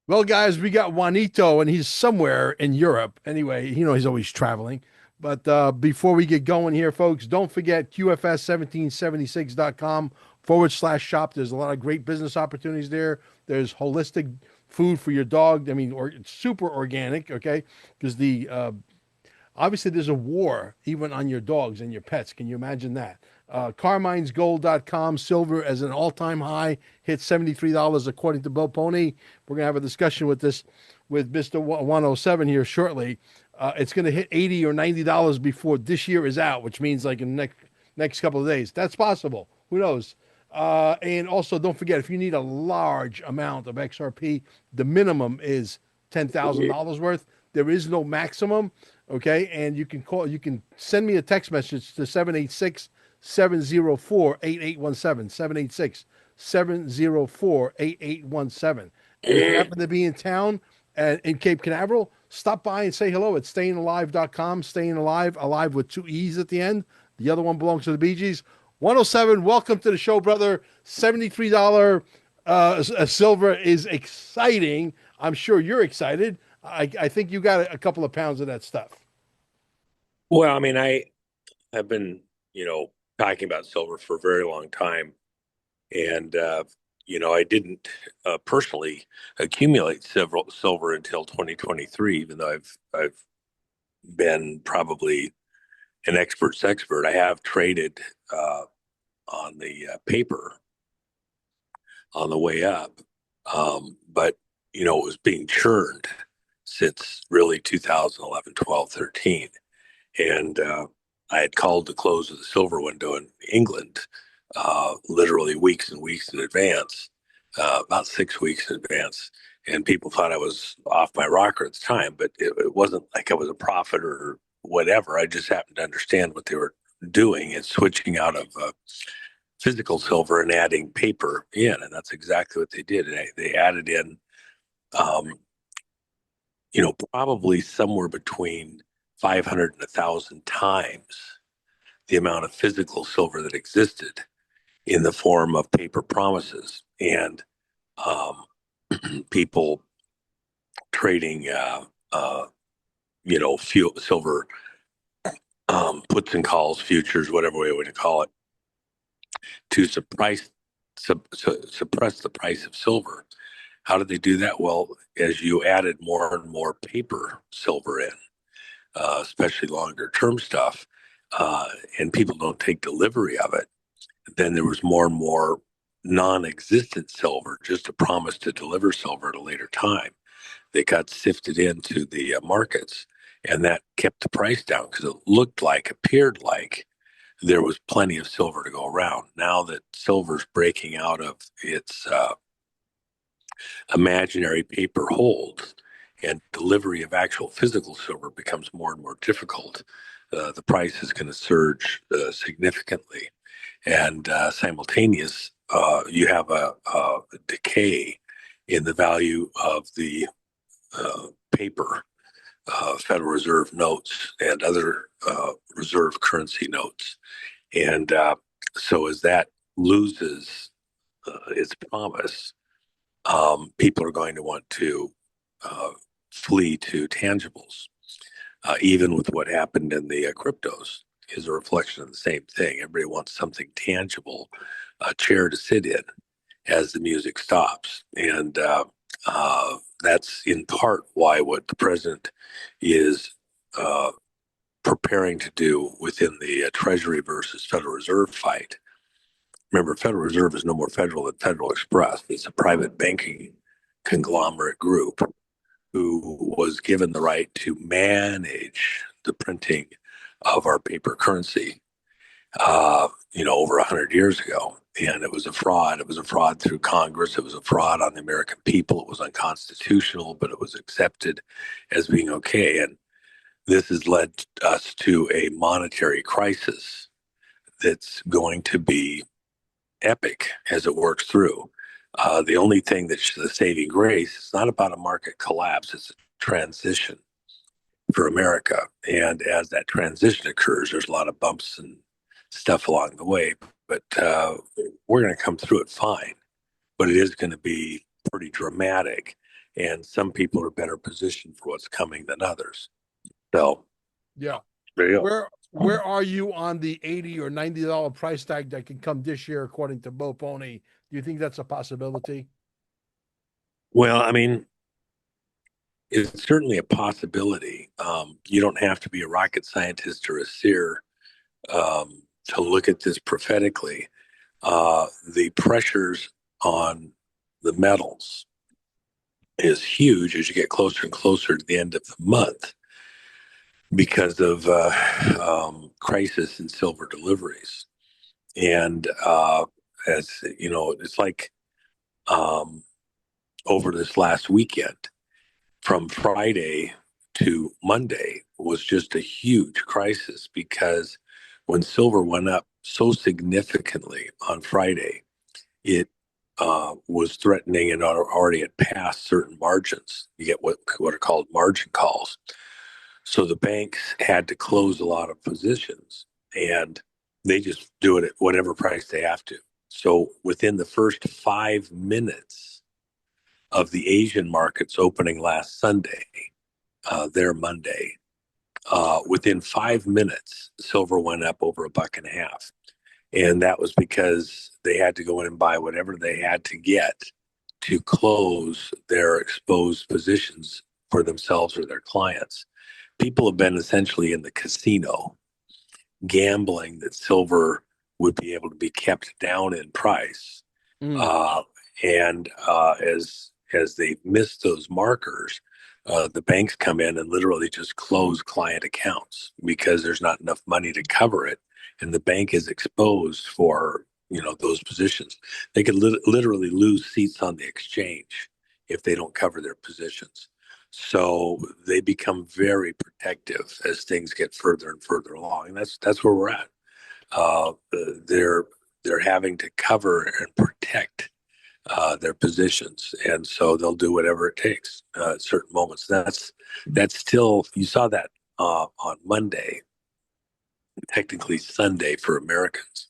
Well, guys, we got Juanito, and he's somewhere in Europe. Anyway, he's always traveling. But before we get going here, folks, don't forget QFS1776.com /shop. There's a lot of great business opportunities there. There's holistic food for your dog. I mean, it's super organic, okay? Because obviously there's a war even on your dogs and your pets. Can you imagine that? CarminesGold.com, silver as an all-time high, hit $73 according to Bill Pony. We're gonna have a discussion with Mr. 107 here shortly. It's gonna hit $80 or $90 before this year is out, which means like in the next couple of days. That's possible. Who knows? And also, don't forget, if you need a large amount of XRP, the minimum is $10,000 worth. There is no maximum. Okay. And you can send me a text message to 786-704-8817. 786-704-8817. And if you happen to be in town and in Cape Canaveral, stop by and say hello at stayingalive.com. Staying Alive, alive with two E's at the end. The other one belongs to the Bee Gees. 107, welcome to the show, brother. $73 a silver is exciting. I'm sure you're excited. I think you got a couple of pounds of that stuff. Well, I mean, I have been, talking about silver for a very long time, and I didn't personally accumulate several silver until 2023, even though I've been probably an expert's expert. I have traded on the paper on the way up, but it was being churned since really 2011, 12, 13. And I had called the close of the silver window in England literally weeks and weeks in advance, about 6 weeks in advance. And people thought I was off my rocker at the time, but it wasn't like I was a prophet or whatever. I just happened to understand what they were doing and switching out of physical silver and adding paper in. And that's exactly what they did. And they added in, um, probably somewhere between 500 and 1,000 times the amount of physical silver that existed in the form of paper promises and um, people trading, silver puts and calls, futures, whatever way you want to call it, to suppress the price of silver. How did they do that? Well, as you added more and more paper silver in, especially longer term stuff, and people don't take delivery of it, then there was more and more non-existent silver, just a promise to deliver silver at a later time. They got sifted into the markets, and that kept the price down because appeared like there was plenty of silver to go around. Now that silver's breaking out of its imaginary paper holds and delivery of actual physical silver becomes more and more difficult, the price is going to surge significantly. And simultaneous, you have a decay in the value of the paper, Federal Reserve notes and other reserve currency notes. And so as that loses its promise, people are going to want to uh, flee to tangibles. Even with what happened in the cryptos, is a reflection of the same thing. Everybody wants something tangible, a chair to sit in as the music stops. And that's in part why what the president is preparing to do within the Treasury versus Federal Reserve fight. Remember, Federal Reserve is no more federal than Federal Express. It's a private banking conglomerate group who was given the right to manage the printing of our paper currency, over 100 years ago. And it was a fraud. It was a fraud through Congress. It was a fraud on the American people. It was unconstitutional, but it was accepted as being okay. And this has led us to a monetary crisis that's going to be epic as it works through. The only thing that's the saving grace is not about a market collapse, it's a transition for America. And as that transition occurs, there's a lot of bumps and stuff along the way, but we're going to come through it fine. But it is going to be pretty dramatic. and some people are better positioned for what's coming than others. So Yeah. there you Where are you on the 80 or $90 price tag that can come this year according to Bo Pony? Do you think that's a possibility? Well, I mean, it's certainly a possibility. You don't have to be a rocket scientist or a seer to look at this prophetically. The pressures on the metals is huge as you get closer and closer to the end of the month because of crisis in silver deliveries. And as you know, it's like um, over this last weekend, from Friday to Monday was just a huge crisis because when silver went up so significantly on Friday, it was threatening and already had passed certain margins. You get what are called margin calls. So the banks had to close a lot of positions and they just do it at whatever price they have to. So within the first 5 minutes of the Asian markets opening last Sunday, their Monday, within 5 minutes, silver went up over a buck and a half. And that was because they had to go in and buy whatever they had to get to close their exposed positions for themselves or their clients. People have been essentially in the casino gambling that silver would be able to be kept down in price. Mm, Uh, and as they miss those markers, the banks come in and literally just close client accounts because there's not enough money to cover it, and the bank is exposed for those positions. They could literally lose seats on the exchange if they don't cover their positions. So they become very protective as things get further and further along, and that's where we're at. Uh, they're they're having to cover and protect their positions, and so they'll do whatever it takes at certain moments. That's still you saw that on Monday, technically Sunday for Americans.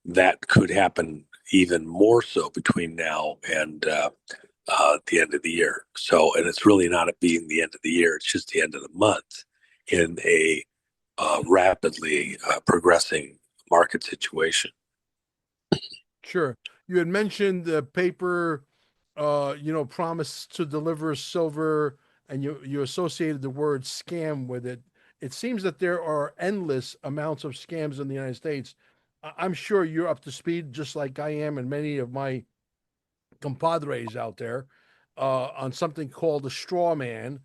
That could happen even more so between now and the end of the year. So, and it's really not it being the end of the year; it's just the end of the month in a rapidly progressing market situation. sure. You had mentioned the paper, promise to deliver silver, and you associated the word scam with it. It seems that there are endless amounts of scams in the United States. I'm sure you're up to speed, just like I am, and many of my compadres out there on something called a straw man.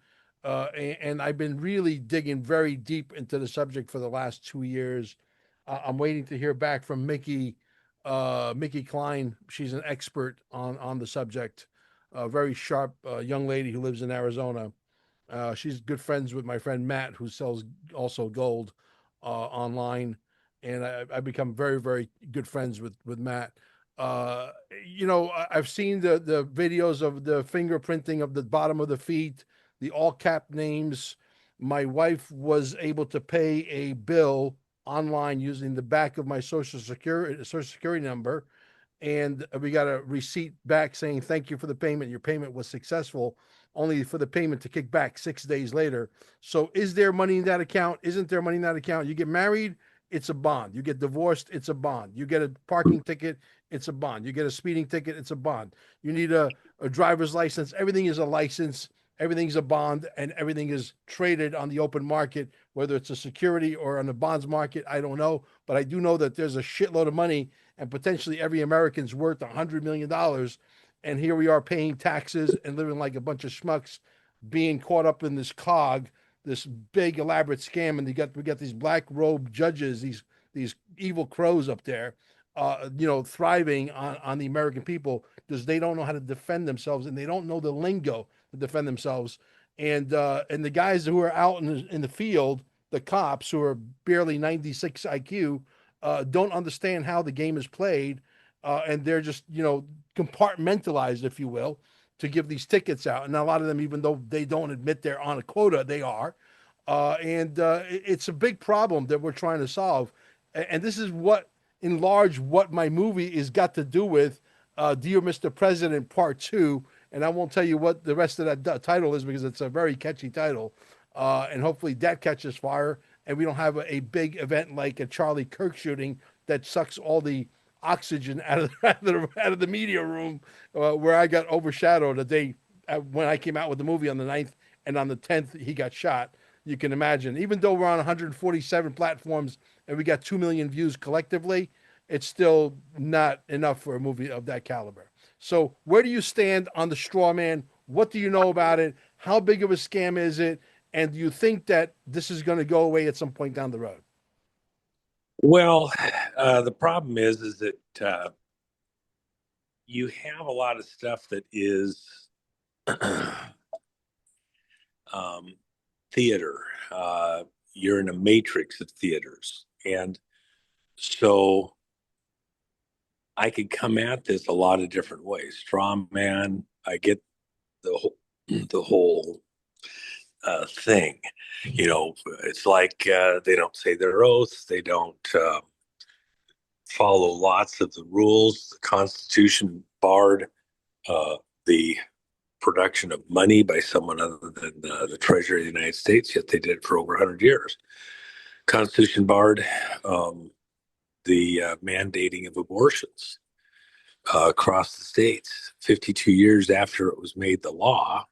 And I've been really digging very deep into the subject for the last 2 years. I'm waiting to hear back from Mickey Klein. She's an expert on the subject, a very sharp young lady who lives in Arizona. She's good friends with my friend Matt, who sells also gold online, and I become very, very good friends with Matt. Uh, I've seen the videos of the fingerprinting of the bottom of the feet, the all cap names. My wife was able to pay a bill online using the back of my social security number, and we got a receipt back saying thank you for the payment. Your payment was successful, only for the payment to kick back 6 days later. So, is there money in that account? Isn't there money in that account? You get married, it's a bond. You get divorced, it's a bond. You get a parking ticket, it's a bond. You get a speeding ticket, it's a bond. You need a driver's license. Everything is a license. Everything's a bond, and everything is traded on the open market, whether it's a security or on the bonds market. I don't know, but I do know that there's a shitload of money, and potentially every American's worth $100 million. And here we are paying taxes and living like a bunch of schmucks, being caught up in this cog, this big elaborate scam. And we got these black robe judges, these evil crows up there, thriving on the American people because they don't know how to defend themselves and they don't know the lingo to defend themselves. And the guys who are out in the field, the cops who are barely 96 IQ, don't understand how the game is played, and they're just compartmentalized, if you will, to give these tickets out. And a lot of them, even though they don't admit they're on a quota, they are. And it's a big problem that we're trying to solve. And this is what my movie is got to do with Dear Mr. President Part 2. and I won't tell you what the rest of that title is because it's a very catchy title. And hopefully that catches fire, and we don't have a big event like a Charlie Kirk shooting that sucks all the oxygen out of the media room, where I got overshadowed the day when I came out with the movie on the 9th, and on the 10th he got shot. You can imagine, even though we're on 147 platforms and we got 2 million views collectively, it's still not enough for a movie of that caliber. So, where do you stand on the straw man? What do you know about it? How big of a scam is it? And do you think that this is going to go away at some point down the road? Well, the problem is that you have a lot of stuff that is um, theater. You're in a matrix of theaters, and so I could come at this a lot of different ways. Straw man, I get the whole thing. It's like they don't say their oaths. They don't follow lots of the rules. The Constitution barred the production of money by someone other than the Treasury of the United States, yet they did it for over 100 years. Constitution barred the mandating of abortions across the states 52 years after it was made the law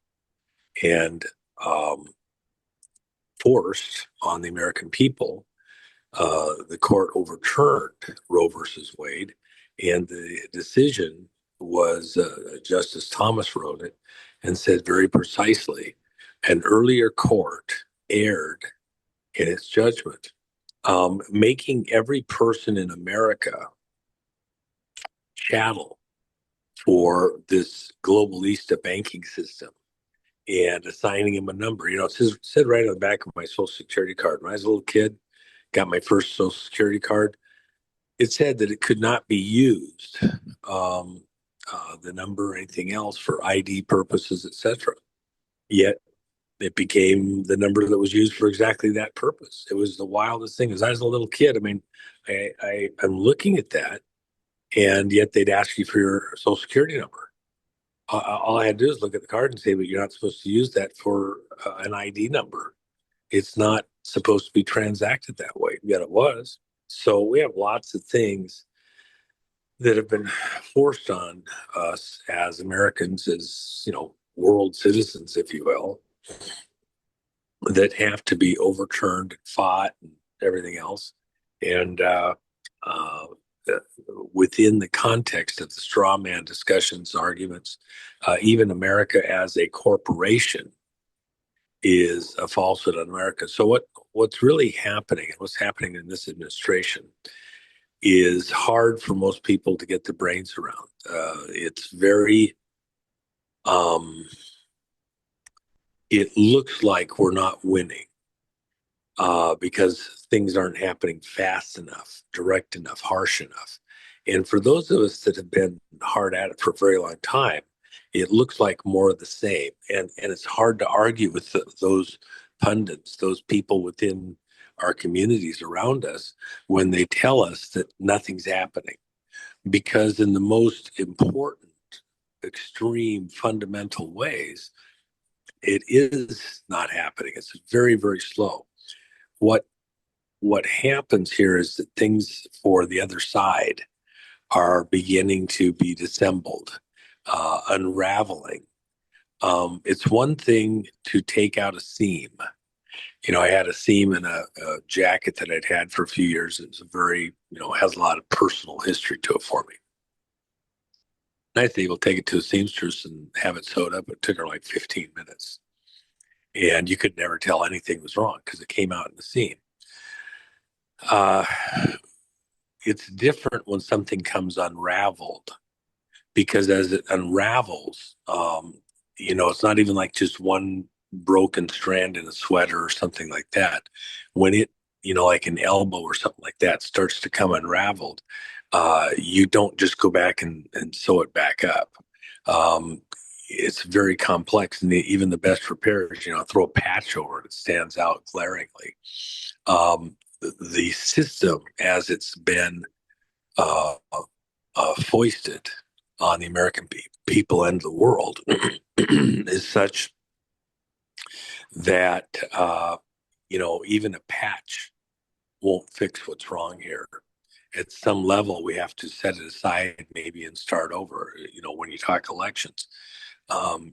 and um, forced on the American people. The court overturned Roe versus Wade, and the decision was Justice Thomas wrote it and said very precisely an earlier court erred in its judgment, making every person in America chattel for this globalista banking system and assigning him a number. It said right on the back of my Social Security card. When I was a little kid, got my first Social Security card, it said that it could not be used, um, the number or anything else for ID purposes, etc. Yet it became the number that was used for exactly that purpose. It was the wildest thing. As I was a little kid, I mean, I'm looking at that, and yet they'd ask you for your Social Security number. All I had to do is look at the card and say, but you're not supposed to use that for an ID number. It's not supposed to be transacted that way, yet it was. So we have lots of things that have been forced on us as Americans, as world citizens, if you will, that have to be overturned and fought and everything else. And uh, within the context of the straw man discussions, arguments, even America as a corporation is a falsehood on America. So what's really happening, and what's happening in this administration, is hard for most people to get their brains around. It's very, um, it looks like we're not winning because things aren't happening fast enough, direct enough, harsh enough. And for those of us that have been hard at it for a very long time, it looks like more of the same. And it's hard to argue with those pundits, those people within our communities around us when they tell us that nothing's happening. Because in the most important, extreme, fundamental ways, it is not happening. It's very, very slow. What what happens here is that things for the other side are beginning to be dissembled, unraveling. It's one thing to take out a seam. I had a seam in a jacket that I'd had for a few years. It's a very, has a lot of personal history to it for me. Nice to be able to take it to a seamstress and have it sewed up. It took her like 15 minutes. And you could never tell anything was wrong because it came out in the seam. Uh, it's different when something comes unraveled because as it unravels, it's not even like just one broken strand in a sweater or something like that. When it, like an elbow or something like that starts to come unraveled, you don't just go back and sew it back up. Um, it's very complex, and even the best repairs, throw a patch over it, it stands out glaringly. The system, as it's been uh, foisted, on the American people and the world is such that even a patch won't fix what's wrong here. At some level, we have to set it aside maybe and start over. When you talk elections,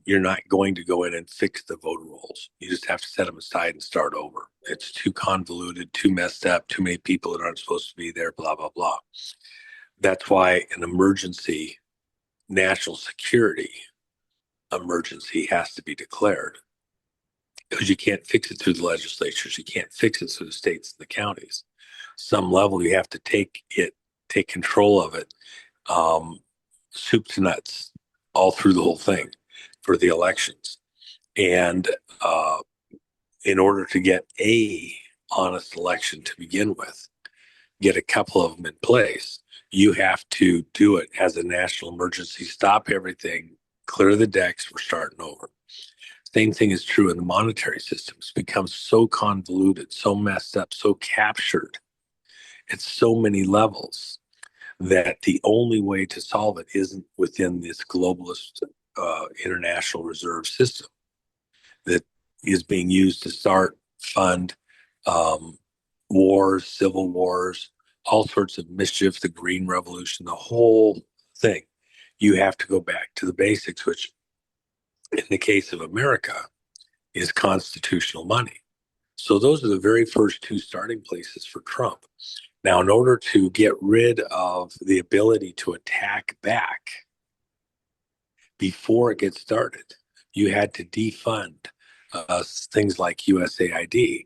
you're not going to go in and fix the voter rolls. You just have to set them aside and start over. It's too convoluted, too messed up, too many people that aren't supposed to be there, blah, blah, blah. That's why an emergency, national security emergency has to be declared, because you can't fix it through the legislatures. You can't fix it through the states and the counties. Some level, you have to take control of it, um, soup to nuts, all through the whole thing for the elections. And uh, in order to get a honest election to begin with, get a couple of them in place, you have to do it as a national emergency, stop everything, clear the decks, we're starting over. Same thing is true in the monetary system. It's become so convoluted, so messed up, so captured at so many levels that the only way to solve it isn't within this globalist international reserve system that is being used to start, fund um, wars, civil wars, all sorts of mischief, the Green Revolution, the whole thing. You have to go back to the basics, which in the case of America is constitutional money. So those are the very first two starting places for Trump. Now, in order to get rid of the ability to attack back before it gets started, you had to defund things like USAID.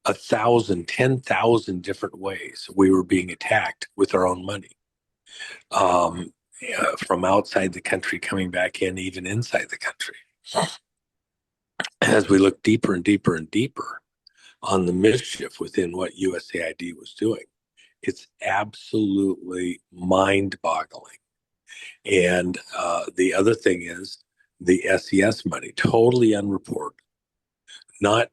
1,000, 10,000 different ways we were being attacked with our own money, um, from outside the country coming back in, even inside the country. As we look deeper and deeper and deeper on the mischief within what USAID was doing, it's absolutely mind-boggling. And the other thing is the SES money, totally unreported, not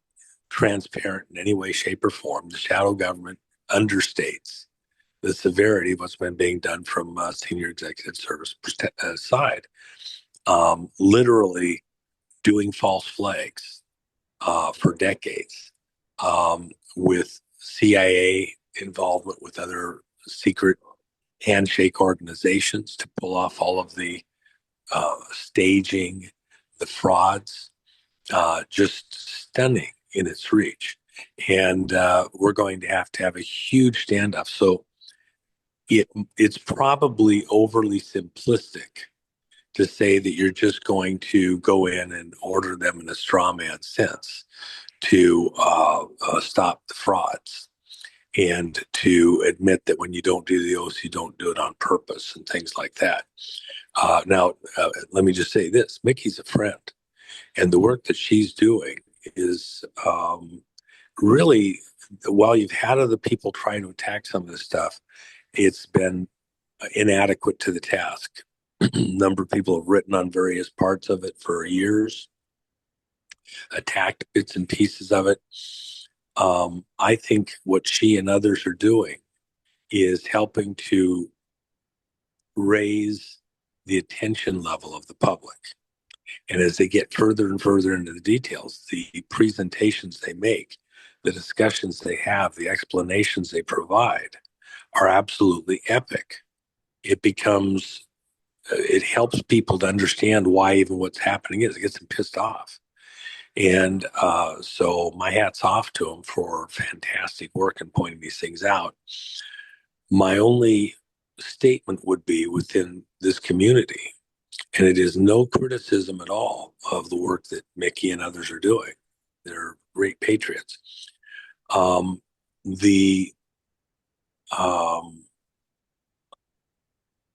transparent in any way, shape, or form. The shadow government understates the severity of what's been being done from senior executive service side. Literally doing false flags for decades, with CIA involvement with other secret handshake organizations to pull off all of the staging, the frauds, just stunning in its reach. And we're going to have a huge standoff. So it's probably overly simplistic to say that you're just going to go in and order them in a straw man sense to stop the frauds, and to admit that when you don't do the oath, you don't do it on purpose and things like that. Now, let me just say this. Mickey's a friend, and the work that she's doing is really, while you've had other people trying to attack some of this stuff, it's been inadequate to the task. A number of people have written on various parts of it for years, attacked bits and pieces of it. I think what she and others are doing is helping to raise the attention level of the public. And as they get further and further into the details, the presentations they make, the discussions they have, the explanations they provide are absolutely epic. It becomes, it helps people to understand why even what's happening is. It gets them pissed off. And so my hat's off to them for fantastic work in pointing these things out. My only statement would be within this community, and it is no criticism at all of the work that Mickey and others are doing. They're great patriots. The um,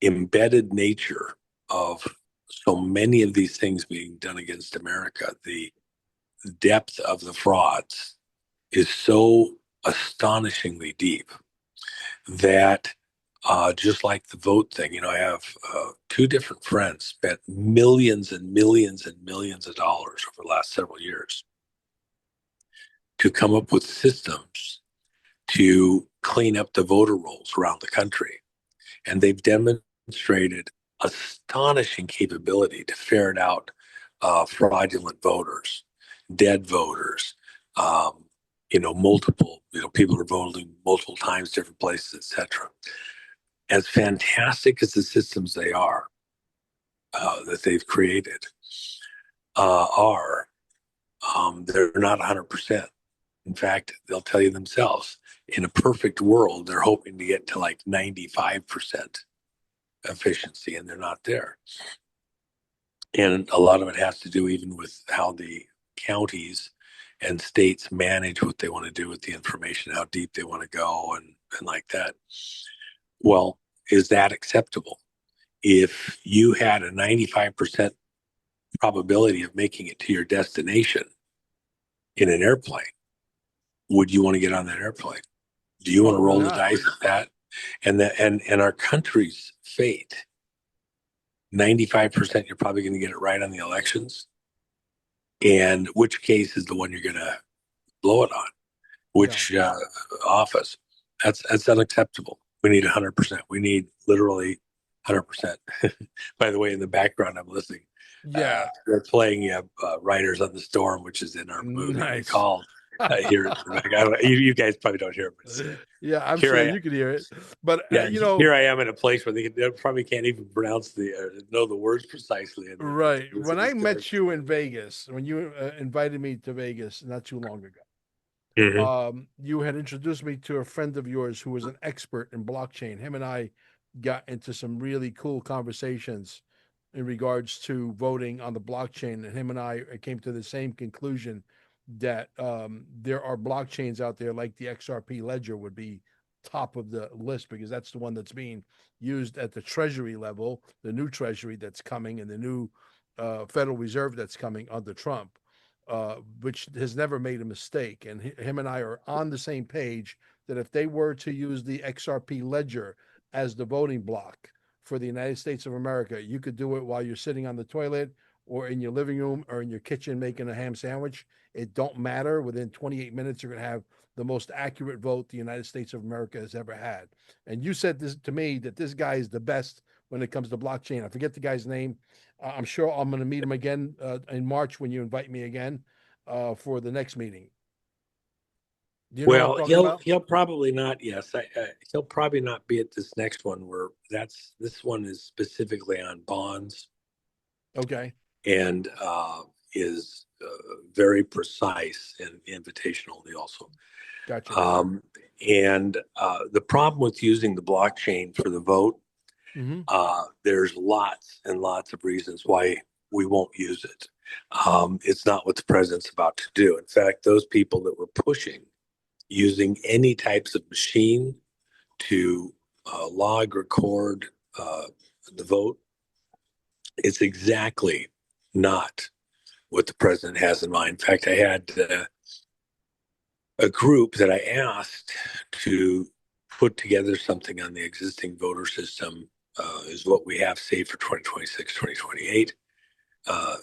embedded nature of so many of these things being done against America, the depth of the frauds is so astonishingly deep that just like the vote thing, I have two different friends spent millions and millions and millions of dollars over the last several years to come up with systems to clean up the voter rolls around the country. And they've demonstrated astonishing capability to ferret out fraudulent voters, dead voters, um, multiple, people are voting multiple times, different places, etc. As fantastic as the systems they are that they've created are, they're not 100%. In fact, they'll tell you themselves, in a perfect world, they're hoping to get to like 95% efficiency, and they're not there. And a lot of it has to do even with how the counties and states manage what they want to do with the information, how deep they want to go, and like that. Well, is that acceptable? If you had a 95% probability of making it to your destination in an airplane, would you want to get on that airplane? Do you want to Probably roll the not. dice at that? And our country's fate, 95% you're probably going to get it right on the elections. And which case is the one you're going to blow it on? Yeah. Which office? That's unacceptable. We need 100%. We need literally 100%. By the way, in the background, I'm listening. Yeah. They're playing Riders on the Storm, which is in our movie Nice. Recall here in the back. You guys probably don't hear it, but Yeah, I'm here sure I you could hear it. But yeah, here I am in a place where they probably can't even pronounce know the words precisely, and right. the When listening I to it. met you in Vegas, when you invited me to Vegas not too long ago, Mhm. you had introduced me to a friend of yours who was an expert in blockchain. Him and I got into some really cool conversations in regards to voting on the blockchain, and him and I came to the same conclusion that there are blockchains out there like the XRP ledger would be top of the list because that's the one that's being used at the treasury level, the new treasury that's coming, and the new Federal Reserve that's coming under Trump, which has never made a mistake. And him and I are on the same page that if they were to use the XRP ledger as the voting block for the United States of America, you could do it while you're sitting on the toilet or in your living room or in your kitchen making a ham sandwich. It don't matter. Within 28 minutes, you're going to have the most accurate vote the United States of America has ever had. And you said this to me that this guy is the best when it comes to blockchain. I forget the guy's name. I'm sure I'm going to meet him again in March when you invite me again for the next meeting. Do you know who I'm Well, talking he'll about? he'll probably not. Yes, he'll probably not be at this next one. Where this one is specifically on bonds Okay, and is very precise and invitational. Also, gotcha. um, and the problem with using the blockchain for the vote, Hmm. there's lots and lots of reasons why we won't use it. It's not what the president's about to do. In fact, those people that were pushing using any types of machine to log, record the vote, it's exactly not what the president has in mind. In fact, I had a group that I asked to put together something on the existing voter system, is what we have saved for 2026, 2028. Uh,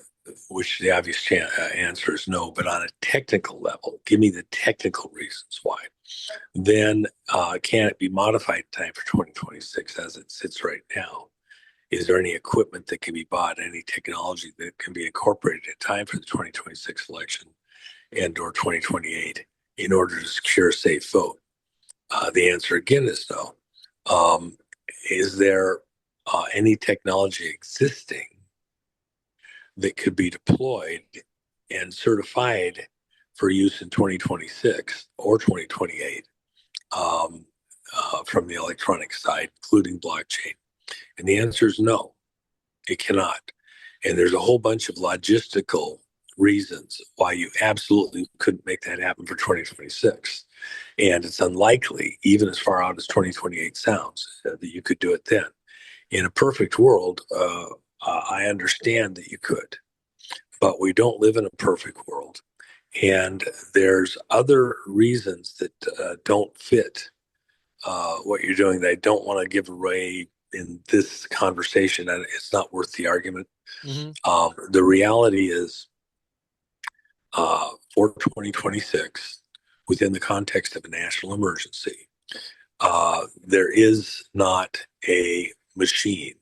which the obvious answer is no, but on a technical level, give me the technical reasons why. Then can it be modified in time for 2026 as it sits right now? Is there any equipment that can be bought, any technology that can be incorporated in time for the 2026 election and or 2028 in order to secure a safe vote? The answer again is no. Um, is there any technology existing that could be deployed and certified for use in 2026 or 2028 from the electronic side, including blockchain? And the answer is no, it cannot. And there's a whole bunch of logistical reasons why you absolutely couldn't make that happen for 2026. And it's unlikely, even as far out as 2028 sounds, that you could do it then. In a perfect world, I understand that you could, but we don't live in a perfect world. And there's other reasons that don't fit what you're doing that I don't want to give away in this conversation, and it's not worth the argument. Hmm. The reality is, for 2026, within the context of a national emergency, there is not a machine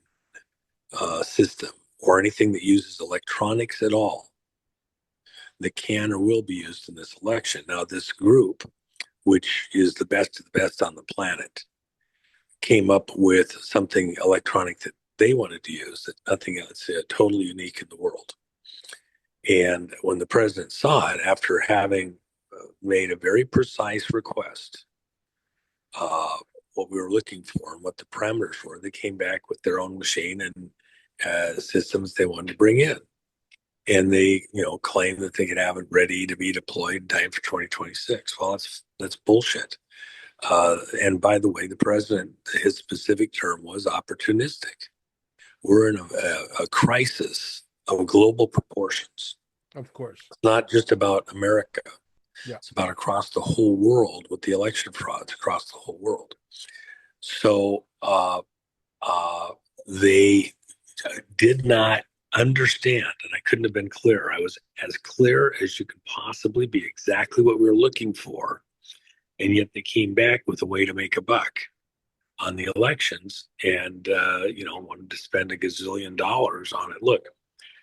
system or anything that uses electronics at all that can or will be used in this election. Now, this group, which is the best of the best on the planet, came up with something electronic that they wanted to use that nothing else, totally unique in the world. And when the president saw it, after having made a very precise request, uh, what we were looking for and what the parameters were, they came back with their own machine and systems they wanted to bring in. And they, claim that they could have it ready to be deployed in time for 2026. Well, that's bullshit. And by the way, the president, his specific term was opportunistic. We're in a crisis of global proportions. Of course. It's not just about America. Yeah. It's about across the whole world with the election frauds across the whole world. So they did not understand, and I couldn't have been clearer. I was as clear as you could possibly be, exactly what we were looking for, and yet they came back with a way to make a buck on the elections, and wanted to spend a gazillion dollars on it. Look,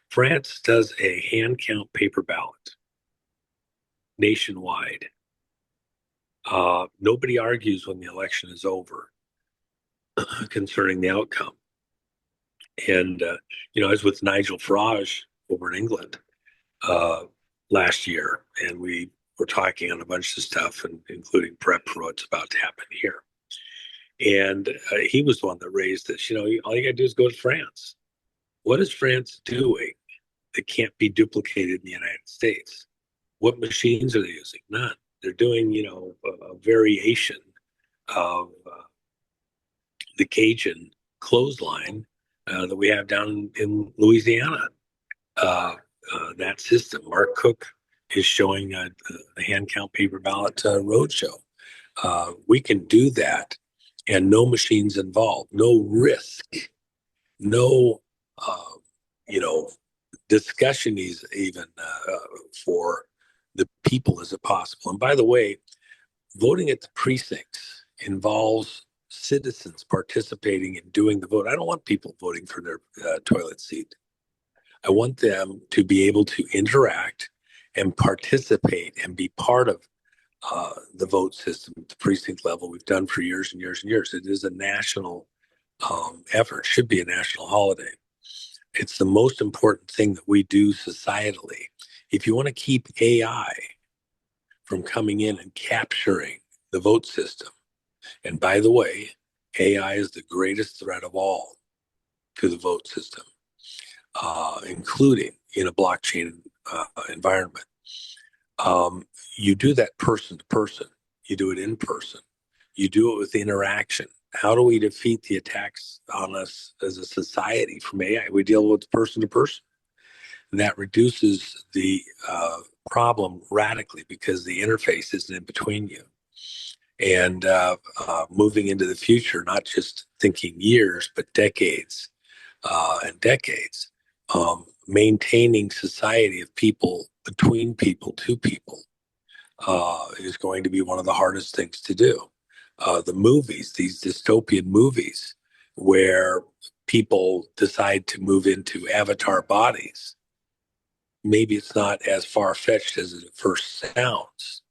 France does a hand count paper ballot nationwide. Nobody argues when the election is over concerning the outcome. And I was with Nigel Farage over in England last year, and we were talking on a bunch of stuff, and including prep for what's about to happen here. And he was the one that raised this. All you got to do is go to France. What is France doing that can't be duplicated in the United States? What machines are they using? None. They're doing, a variation of the Cajun clothesline that we have down in Louisiana. That system. Mark Cook is showing the hand count paper ballot roadshow. We can do that, and no machines involved, no risk, no discussion is even for the people. Is it possible? And by the way, voting at the precincts involves citizens participating in doing the vote. I don't want people voting for their toilet seat. I want them to be able to interact and participate and be part of the vote system at the precinct level. We've done for years and years and years. It is a national effort, should be a national holiday. It's the most important thing that we do societally. If you want to keep AI from coming in and capturing the vote system, and by the way, AI is the greatest threat of all to the vote system, including in a blockchain environment. You do that person to person. You do it in person. You do it with interaction. How do we defeat the attacks on us as a society from AI? We deal with person to person. And that reduces the problem radically because the interface isn't in between you. And moving into the future, not just thinking years, but decades and decades, maintaining society of people, between people, to people, is going to be one of the hardest things to do. The movies, these dystopian movies, where people decide to move into avatar bodies, maybe it's not as far fetched as it first sounds.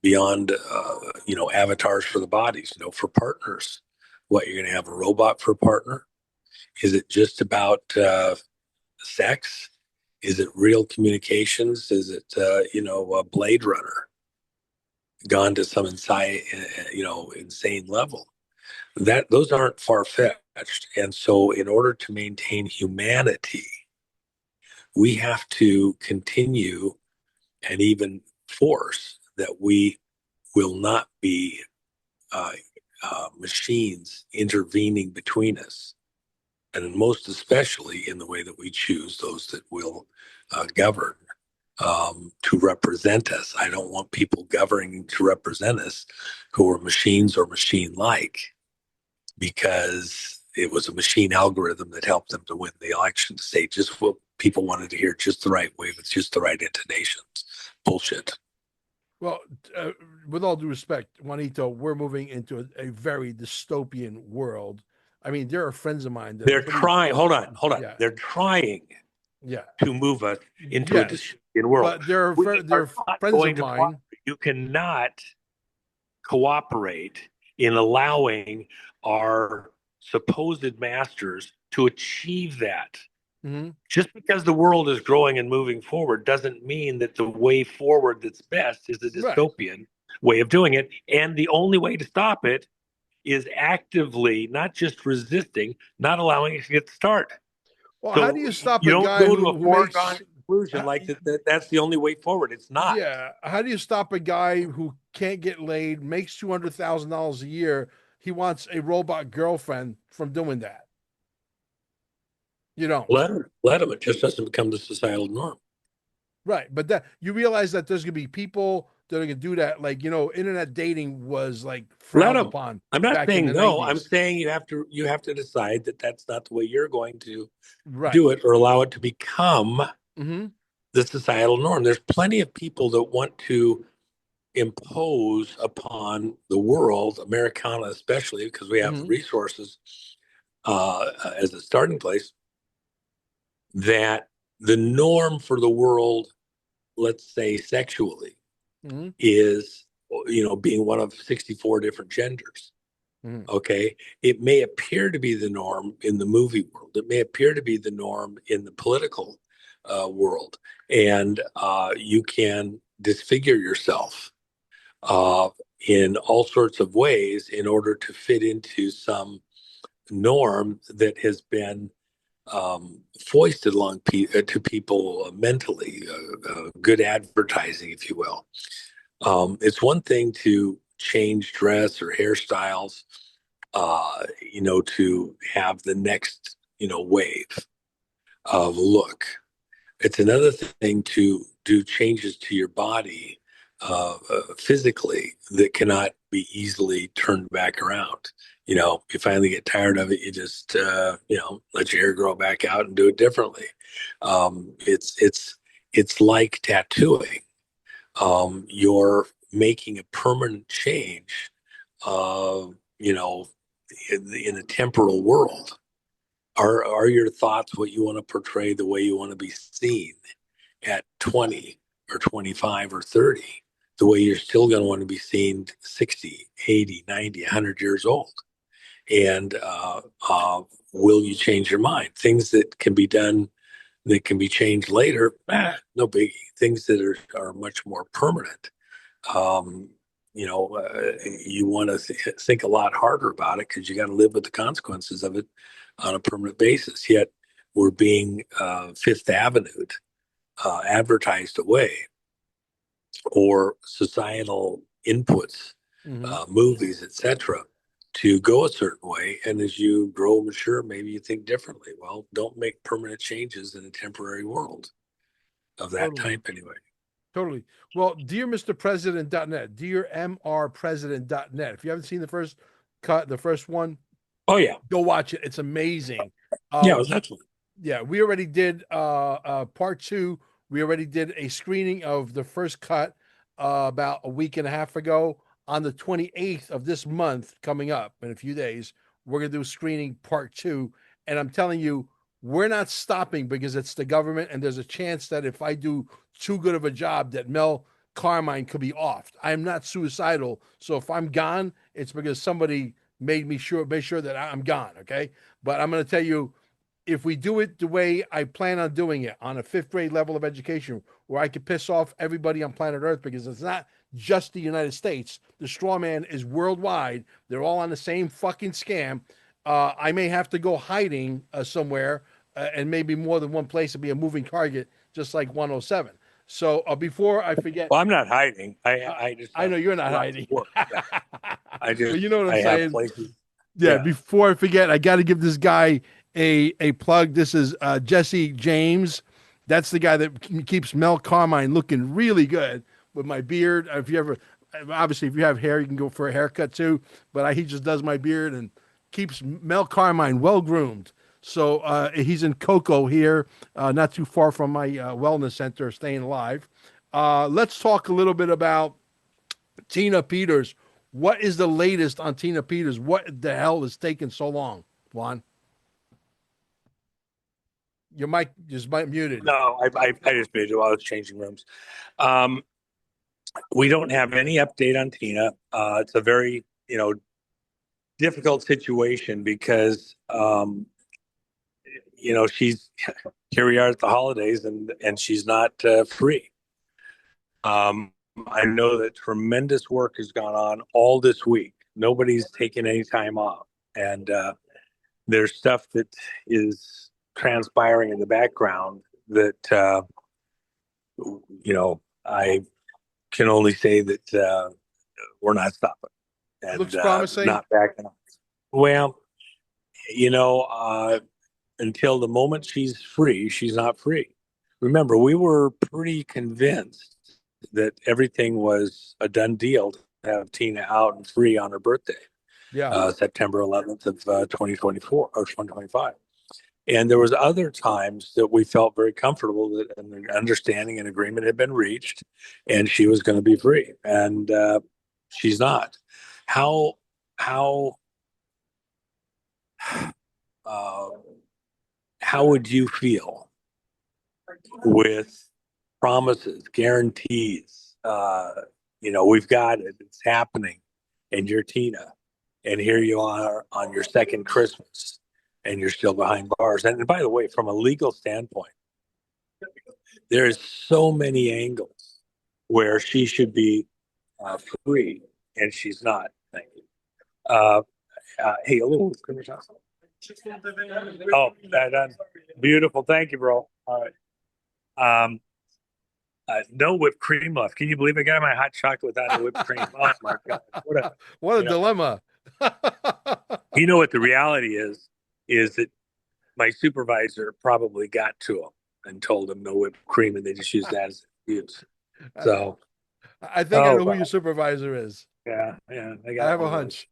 Beyond, avatars for the bodies, for partners. What, you're going to have a robot for a partner? Is it just about sex? Is it real communications? Is it, a Blade Runner gone to some insane level? Those aren't far fetched. And so, in order to maintain humanity, we have to continue and even force that we will not be uh, machines intervening between us, and most especially in the way that we choose those that will govern to represent us. I don't want people governing to represent us who are machines or machine-like, because it was a machine algorithm that helped them to win the election, to say just what people wanted to hear, just the right way, with just the right intonations. Bullshit. Well, with all due respect, Juanito, we're moving into a very dystopian world. I mean, there are friends of mine that are They're pretty, trying. Hold on. yeah, They're trying yeah, to move us into a yes, dystopian world. but We there are are not friends of going to mine. cooperate. You cannot cooperate in allowing our supposed masters to achieve that. Hmm. Just because the world is growing and moving forward doesn't mean that the way forward that's best is the Right. dystopian way of doing it. And the only way to stop it is actively not just resisting, not allowing it to get start. Well, how do So you stop you a don't guy go to a who foregone makes, conclusion like that's the only way forward. It's not. yeah, how do you stop a guy who can't get laid, makes $200,000 a year? He wants a robot girlfriend from doing that. You don't. Let them. It just doesn't become the societal norm. Right. But that you realize that there's gonna be people that are gonna do that. Like, internet dating was like Let frowned them. upon I'm not back in saying the no. I'm 90s. saying you have to decide that that's not the way you're going to Right. do it or allow it to become Mm-hmm. the societal norm. There's plenty of people that want to impose upon the world, Americana especially, because we have the Mm-hmm. resources as a starting place, that the norm for the world, let's say sexually, Mm-hmm. is being one of 64 different genders. Mm-hmm. Okay, it may appear to be the norm in the movie world. It may appear to be the norm in the political world, and you can disfigure yourself uh, in all sorts of ways in order to fit into some norm that has been foisted to people mentally, good advertising, if you will. It's one thing to change dress or hairstyles, to have the next, wave of look. It's another thing to do changes to your body physically that cannot be easily turned back around. You finally get tired of it, you just let your hair grow back out and do it differently. It's like tattooing. You're making a permanent change, uh, you know, in a temporal world. Are your thoughts what you want to portray, the way you want to be seen at 20 or 25 or 30, the way you're still going to want to be seen 60, 80, 90, 100 years old? And will you change your mind? Things that can be done, that can be changed later, no biggie. Things that are much more permanent, um, you want to think a lot harder about it because you got to live with the consequences of it on a permanent basis. Yet we're being Fifth Avenue advertised away, or societal inputs, Mm-hmm. movies, etc., to go a certain way. And as you grow mature, maybe you think differently. Well, don't make permanent changes in a temporary world of that Totally. type, anyway. Totally. Well, dear Mr. President.net, dear mrpresident.net. If you haven't seen the first cut, the first one, Oh yeah, go watch it. It's amazing. yeah, Uh, it was excellent. yeah, we already did part two. We already did a screening of the first cut about a week and a half ago. On the 28th of this month, coming up in a few days, we're gonna do screening part two. And I'm telling you, we're not stopping because it's the government, and there's a chance that if I do too good of a job, that Mel Carmine could be offed. I'm not suicidal, so if I'm gone, it's because somebody made sure that I'm gone. Okay, but I'm gonna tell you, if we do it the way I plan on doing it on a fifth grade level of education, where I could piss off everybody on planet Earth, because it's not just the United States. The straw man is worldwide. They're all on the same fucking scam. I may have to go hiding somewhere, and maybe more than one place to be a moving target, just like 107. So before I forget, Well, I'm not hiding. I uh, I just I have know you're not lots of hiding, work. Yeah, but you know what I I'm have saying. places. Yeah, Yeah. before I forget, I got to give this guy a plug. This is Jesse James. That's the guy that keeps Mel Carmine looking really good with my beard. If you ever, obviously, if you have hair, you can go for a haircut too. But he just does my beard and keeps Mel Carmine well groomed. So he's in Cocoa here, not too far from my wellness center, Staying Alive. Let's talk a little bit about Tina Peters. What is the latest on Tina Peters? What the hell is taking so long? Juan. Your mic is mic muted. No, I just made it while I was changing rooms. Um, we don't have any update on Tina. It's a very, difficult situation because, she's here we are at the holidays and she's not free. Um, I know that tremendous work has gone on all this week. Nobody's taken any time off, and there's stuff that is transpiring in the background that I can only say that we're not stopping and Looks promising. not backing up. Well, you know, uh, until the moment she's free, she's not free. Remember, we were pretty convinced that everything was a done deal to have Tina out and free on her birthday, Yeah. September 11th of 2024 or 2025. And there was other times that we felt very comfortable that an understanding and agreement had been reached, and she was going to be free, and she's not. How how uh, how would you feel with promises, guarantees? We've got it; it's happening, and you're Tina, and here you are on your second Christmas, and you're still behind bars. And by the way, from a legal standpoint, there's so many angles where she should be free and she's not. Thank you. Uh, hey, a little. Oh, that beautiful. Thank you, bro. All right. No whipped cream left. Can you believe I got my hot chocolate without any whipped cream? Oh my god! What a You know, dilemma. what the reality is that my supervisor probably got to him and told him no whipped cream, and they just used that as an excuse. So, I think I oh know who your well, supervisor is. yeah, I I got have one a of those. hunch.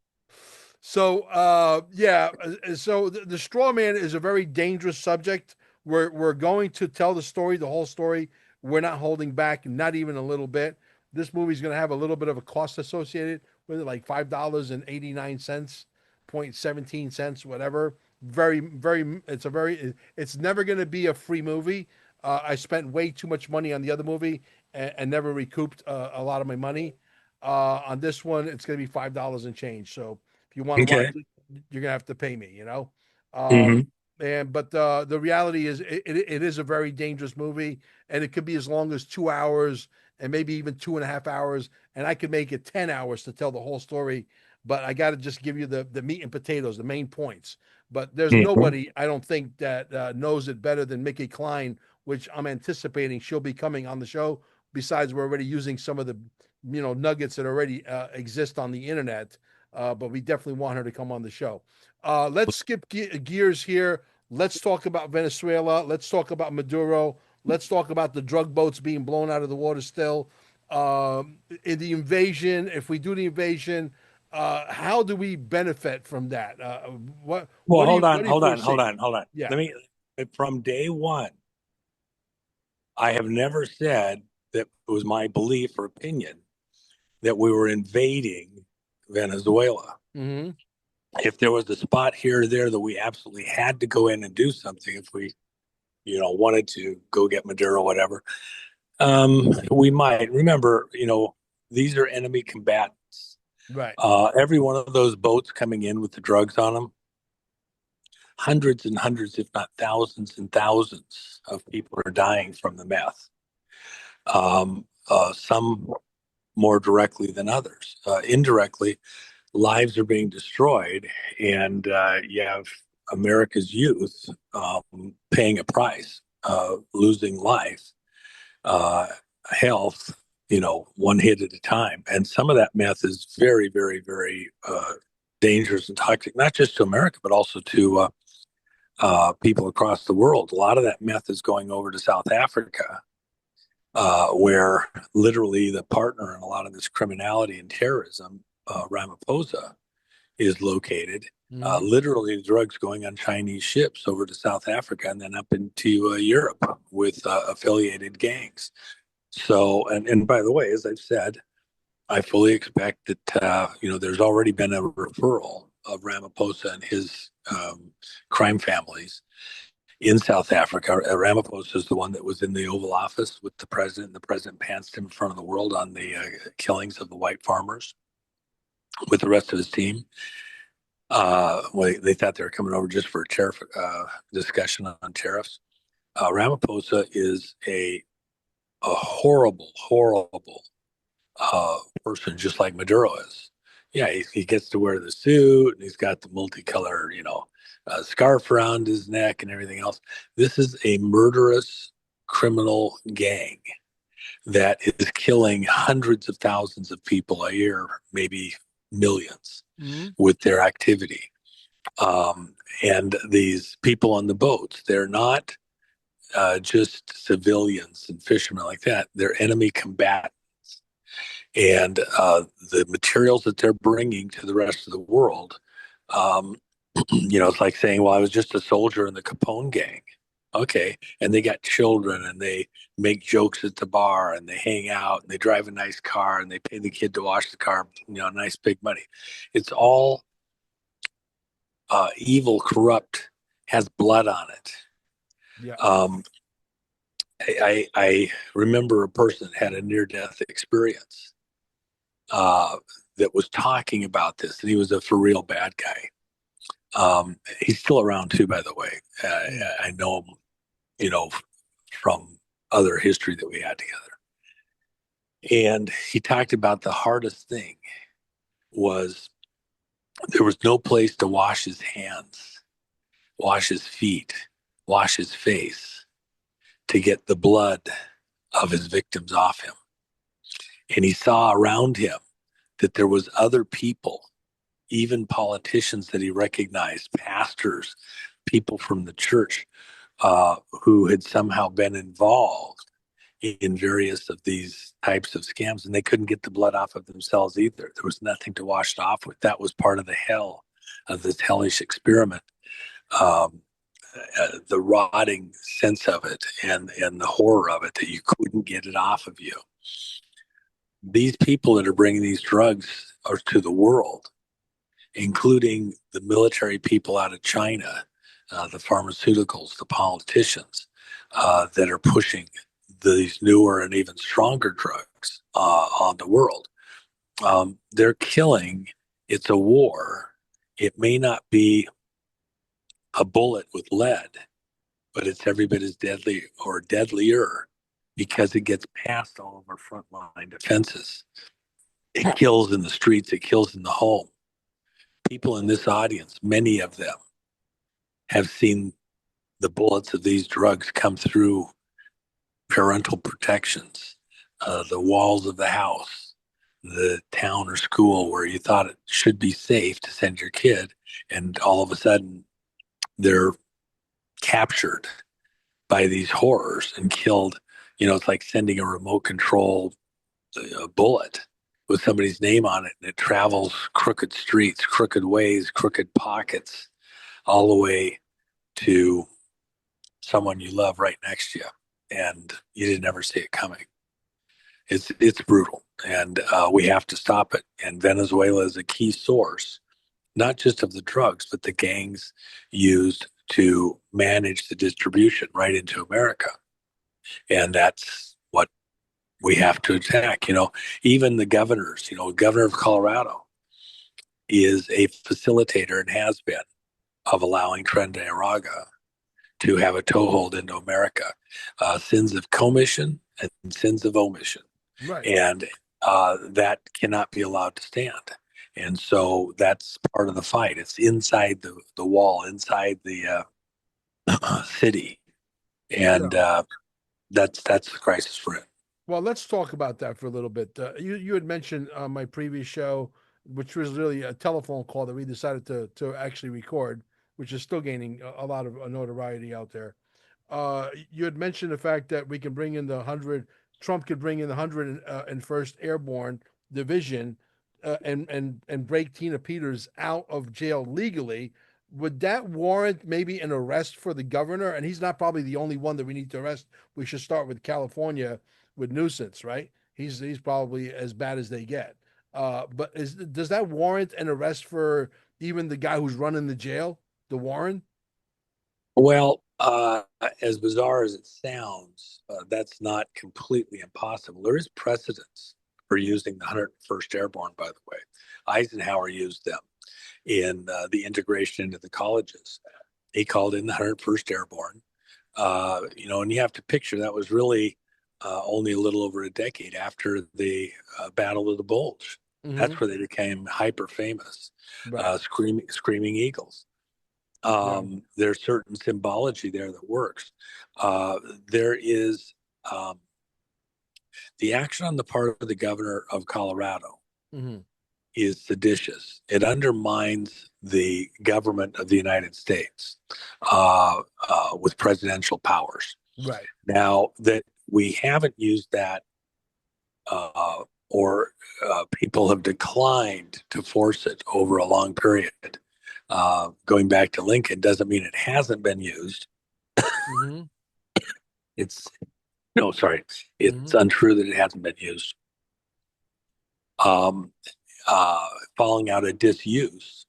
So yeah, so the straw man is a very dangerous subject. We're going to tell the story, the whole story. We're not holding back, not even a little bit. This movie's going to have a little bit of a cost associated with it, like $5.89, 0.17 whatever. Very, very. It's a very. It's never going to be a free movie. I spent way too much money on the other movie and never recouped a lot of my money. On this one, it's going to be $5 and change. So if you want to watch Okay. it, you're gonna have to pay me. Hmm. And but the reality is, it is a very dangerous movie, and it could be as long as 2 hours, and maybe even 2.5 hours, and I could make it 10 hours to tell the whole story. But I got to just give you the meat and potatoes, the main points. But there's Hmm. nobody I don't think that knows it better than Mickey Klein, which I'm anticipating she'll be coming on the show. Besides, we're already using some of the nuggets that already exist on the internet, but we definitely want her to come on the show. Let's skip gears here. Let's talk about Venezuela. Let's talk about Maduro. Let's talk about the drug boats being blown out of the water still. In the invasion, if we do the invasion, how do we benefit from that? What Well, what do hold you on, what do you hold on, hold foresee? on, hold on. Yeah. Let me. From day one, I have never said that it was my belief or opinion that we were invading Venezuela. Mm-hmm. If there was a spot here or there that we absolutely had to go in and do something, if we, wanted to go get Maduro, or whatever, we might. Remember, these are enemy combatants. Right. Every one of those boats coming in with the drugs on them, hundreds and hundreds, if not thousands and thousands of people are dying from the meth. Some more directly than others. Indirectly, lives are being destroyed, and you have America's youth paying a price, losing life, uh, health, one hit at a time. And some of that meth is very, very, very dangerous and toxic, not just to America, but also to people across the world. A lot of that meth is going over to South Africa, where literally the partner in a lot of this criminality and terrorism, Ramaphosa, is located. Mm-hmm. Literally, the drugs going on Chinese ships over to South Africa and then up into Europe with affiliated gangs. So, and by the way, as I've said, I fully expect that there's already been a referral of Ramaphosa and his crime families in South Africa. Ramaphosa is the one that was in the Oval Office with the president. And the president pantsed him in front of the world on the killings of the white farmers with the rest of his team. Well, they thought they were coming over just for a tariff discussion on tariffs. Ramaphosa is a horrible, horrible person, just like Maduro is. Yeah, he gets to wear the suit and he's got the multicolor, scarf around his neck and everything else. This is a murderous criminal gang that is killing hundreds of thousands of people a year, maybe millions, Mhm. with their activity. And these people on the boats, they're not just civilians and fishermen like that. They're enemy combatants. And the materials that they're bringing to the rest of the world, um, it's like saying, well, I was just a soldier in the Capone gang. Okay. And they got children and they make jokes at the bar and they hang out and they drive a nice car and they pay the kid to wash the car, nice big money. It's all evil, corrupt, has blood on it. Yeah. Um, I remember a person that had a near death experience uh, that was talking about this, and he was a for real bad guy. He's still around too, by the way. Mm. I know him, from other history that we had together. And he talked about the hardest thing was there was no place to wash his hands, wash his feet, wash his face to get the blood of his victims off him. And he saw around him that there was other people, even politicians that he recognized, pastors, people from the church, who had somehow been involved in various of these types of scams, and they couldn't get the blood off of themselves either. There was nothing to wash it off with. That was part of the hell of this hellish experiment. Um, the rotting sense of it and the horror of it that you couldn't get it off of you. These people that are bringing these drugs are to the world, including the military people out of China, the pharmaceuticals, the politicians that are pushing these newer and even stronger drugs on the world. They're killing. It's a war. It may not be a bullet with lead, but it's every bit as deadly or deadlier because it gets past all of our frontline defenses. It kills in the streets. It kills in the home. People in this audience, many of them, have seen the bullets of these drugs come through parental protections, the walls of the house, the town or school where you thought it should be safe to send your kid, and all of a sudden they're captured by these horrors and killed. It's like sending a remote control bullet with somebody's name on it, and it travels crooked streets, crooked ways, crooked pockets, all the way to someone you love right next to you, and you didn't ever see it coming. It's brutal, and we have to stop it. And Venezuela is a key source, not just of the drugs, but the gangs used to manage the distribution right into America, and that's what we have to attack. Even the governors. Governor of Colorado is a facilitator and has been of allowing Tren de Aragua to have a toehold into America, sins of commission and sins of omission. Right. And that cannot be allowed to stand. And so that's part of the fight. It's inside the wall, inside the city. Yeah. And that's the crisis for it. Well, let's talk about that for a little bit. You had mentioned on my previous show, which was really a telephone call that we decided to actually record, which is still gaining a lot of notoriety out there. You had mentioned the fact that we can bring in the 100. Trump could bring in the 101st Airborne Division, and break Tina Peters out of jail legally. Would that warrant maybe an arrest for the governor? And he's not probably the only one that we need to arrest. We should start with California with nuisance, right? He's probably as bad as they get. But does that warrant an arrest for Even the guy who's running the jail, the Warren. Well, as bizarre as it sounds, that's not completely impossible. There is precedence for using the 101st Airborne, by the way. Eisenhower used them in the integration into the colleges. He called in the 101st Airborne. And you have to picture that was really only a little over a decade after the Battle of the Bulge. Hmm. That's where they became hyper famous, Right. screaming eagles. Yeah. There's certain symbology there that works. Uh, there is the action on the part of the governor of Colorado Hmm. is seditious. It undermines the government of the United States with presidential powers. Right. Now that we haven't used that, or people have declined to force it over a long period, going back to Lincoln doesn't mean it hasn't been used. Hmm. It's no, sorry, Hmm. it's untrue that it hasn't been used. Um, uh, Falling out of disuse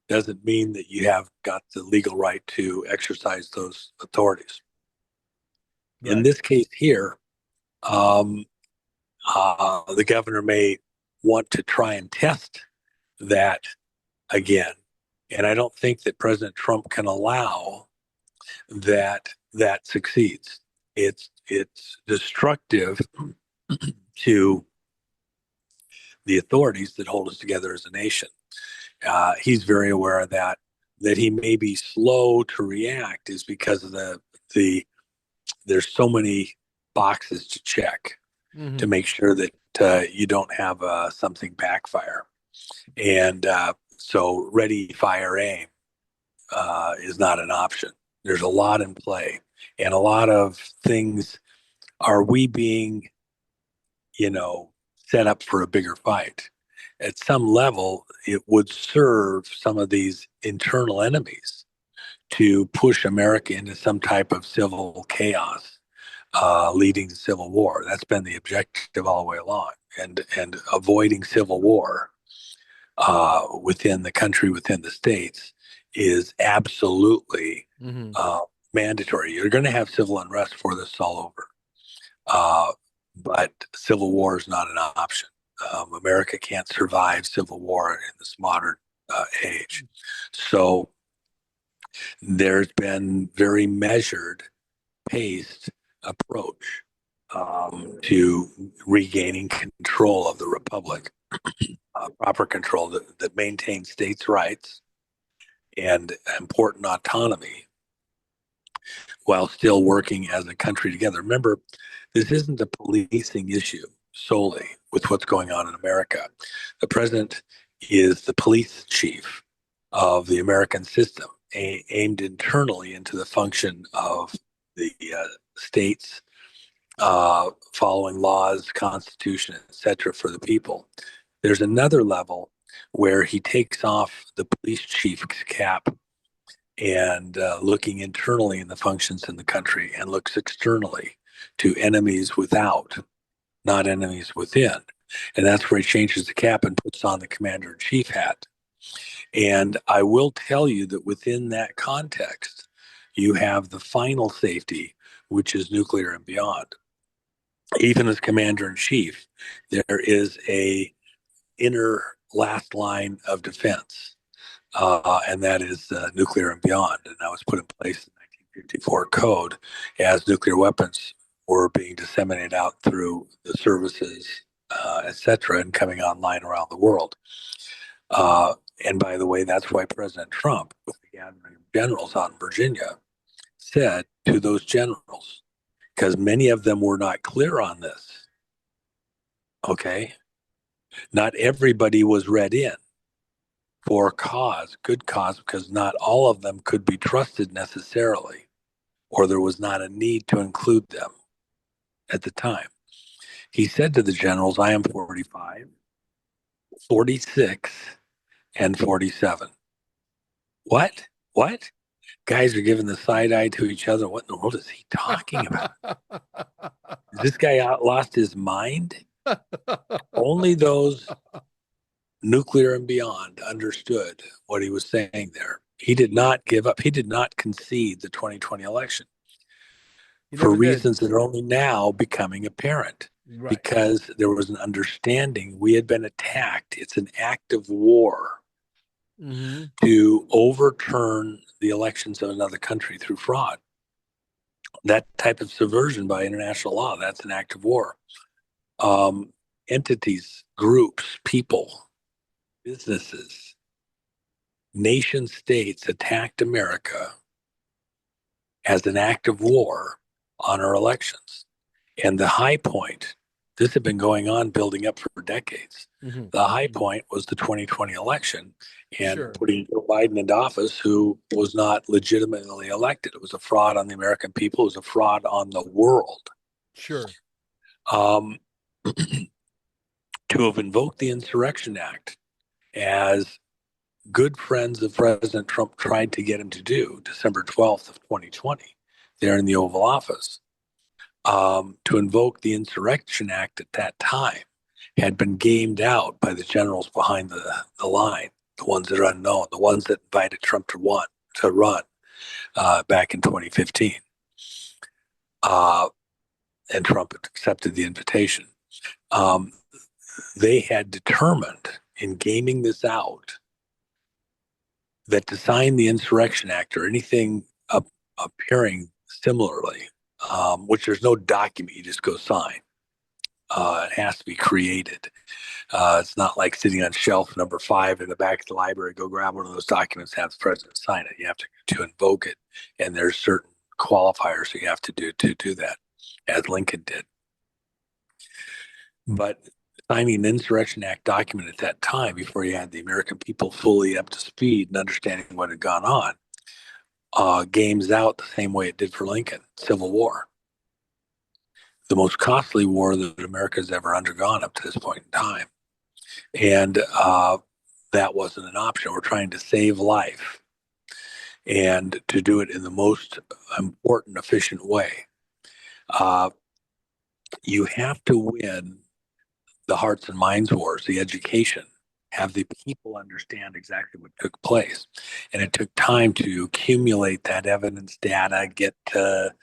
doesn't mean that you have got the legal right to exercise those authorities. In Right. this case here, um, the governor may want to try and test that again. And I don't think that President Trump can allow that succeeds. It's destructive to the authorities that hold us together as a nation. He's very aware of that. That he may be slow to react is because of the there's so many boxes to check to Hmm. make sure that you don't have something backfire. And so ready, fire, aim is not an option. There's a lot in play, and a lot of things. Are we being, set up for a bigger fight? At some level, it would serve some of these internal enemies to push America into some type of civil chaos, leading to civil war. That's been the objective all the way along, and avoiding civil war within the country, within the states, is absolutely Hmm. uh, mandatory. You're going to have civil unrest before this is all over, uh, but civil war is not an option. America can't survive civil war in this modern age. So there's been very measured, paced approach to regaining control of the republic, proper control that maintains states' rights and important autonomy while still working as a country together. Remember, this isn't a policing issue solely with what's going on in America. The president is the police chief of the American system, aimed internally into the function of the states, following laws, constitution, etc., for the people. There's another level where he takes off the police chief's cap and looking internally in the functions in the country and looks externally to enemies without, not enemies within. And that's where he changes the cap and puts on the commander in chief hat. And I will tell you that within that context, you have the final safety, which is nuclear and beyond. Even as commander in chief, there is a inner last line of defense, and that is nuclear and beyond. And that was put in place in the 1954 code as nuclear weapons were being disseminated out through the services, et cetera, and coming online around the world. Uh, and by the way, that's why President Trump, with the gathering of generals out in Virginia, said to those generals, because many of them were not clear on this, okay? Not everybody was read in for cause, good cause, because not all of them could be trusted necessarily, or there was not a need to include them at the time. He said to the generals, I am 45, 46, and 47. What? What? Guys are giving the side eye to each other. What in the world is he talking about? Is this guy lost his mind? Only those nuclear and beyond, understood what he was saying there. He did not give up. He did not concede the 2020 election He for never did. reasons that are only now becoming apparent, Right. because there was an understanding we had been attacked. It's an act of war Mm-hmm. to overturn the elections of another country through fraud. That type of subversion by international law, that's an act of war. Um, Entities, groups, people, businesses, nation states attacked America as an act of war on our elections. And the high point, this had been going on, building up for decades. Mm-hmm. The high Mm-hmm. point was the 2020 election and Sure. putting Joe Biden into office, who was not legitimately elected. It was a fraud on the American people. It was a fraud on the world. Sure. Um, to have invoked the Insurrection Act, as good friends of President Trump tried to get him to do, December 12th of 2020, there in the Oval Office, to invoke the Insurrection Act at that time had been gamed out by the generals behind the line, the ones that are unknown, the ones that invited Trump to run back in 2015. Uh, and Trump accepted the invitation. Um, they had determined in gaming this out that to sign the Insurrection Act or anything appearing similarly, which there's no document you just go sign. It has to be created. It's not like sitting on shelf number 5 in the back of the library. Go grab one of those documents, have the president sign it. You have to invoke it, and there's certain qualifiers you have to do that, as Lincoln did. But signing an Insurrection Act document at that time, before you had the American people fully up to speed and understanding what had gone on, games out the same way it did for Lincoln, Civil War, the most costly war that America's ever undergone up to this point in time. And that wasn't an option. We're trying to save life and to do it in the most important, efficient way. Uh, you have to win the hearts and minds wars, the education, have the people understand exactly what took place. And it took time to accumulate that evidence data, get the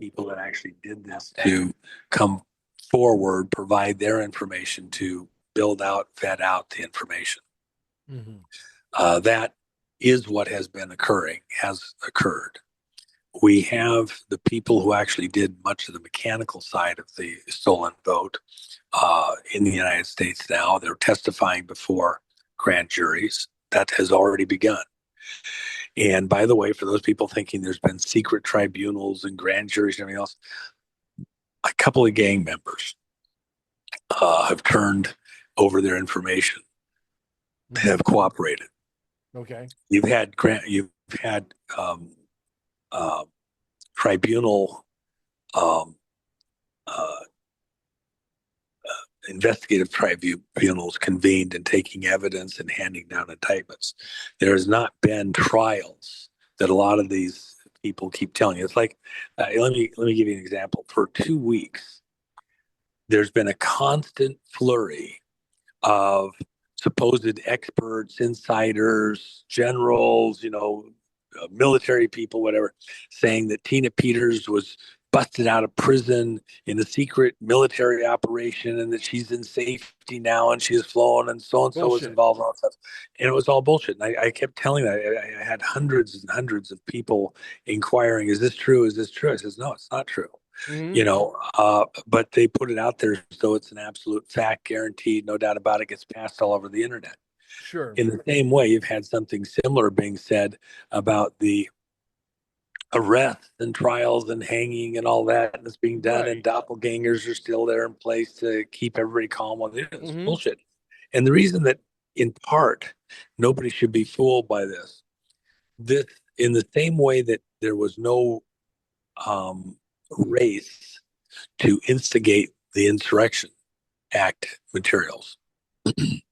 people that actually did this to come forward, provide their information to build out, vet out the information. Mm-hmm. That is what has occurred. We have the people who actually did much of the mechanical side of the stolen vote in the United States now. They're testifying before grand juries. That has already begun. And by the way, for those people thinking there's been secret tribunals and grand juries and everything else, a couple of gang members have turned over their information, Mm-hmm. have cooperated. Okay. You've had uh, tribunal um, uh, investigative tribunals convened and taking evidence and handing down indictments. There has not been trials that a lot of these people keep telling you. It's like, let me give you an example. For 2 weeks, there's been a constant flurry of supposed experts, insiders, generals, military people, whatever, saying that Tina Peters was busted out of prison in a secret military operation and that she's in safety now and she's flown and so was Bullshit. involved in all that stuff. And it was all bullshit. And I kept telling that. I had hundreds and hundreds of people inquiring, is this true? Is this true? I says, no, it's not true. Mm-hmm. But they put it out there as though it's an absolute fact, guaranteed, no doubt about it, gets passed all over the internet. Sure. In the same way, you've had something similar being said about the arrests and trials and hanging and all that that's being done, and Right. doppelgangers are still there in place to keep everybody calm on it. It's Mm-hmm. bullshit. And the reason that, in part, nobody should be fooled by this, in the same way that there was no race to instigate the Insurrection Act materials,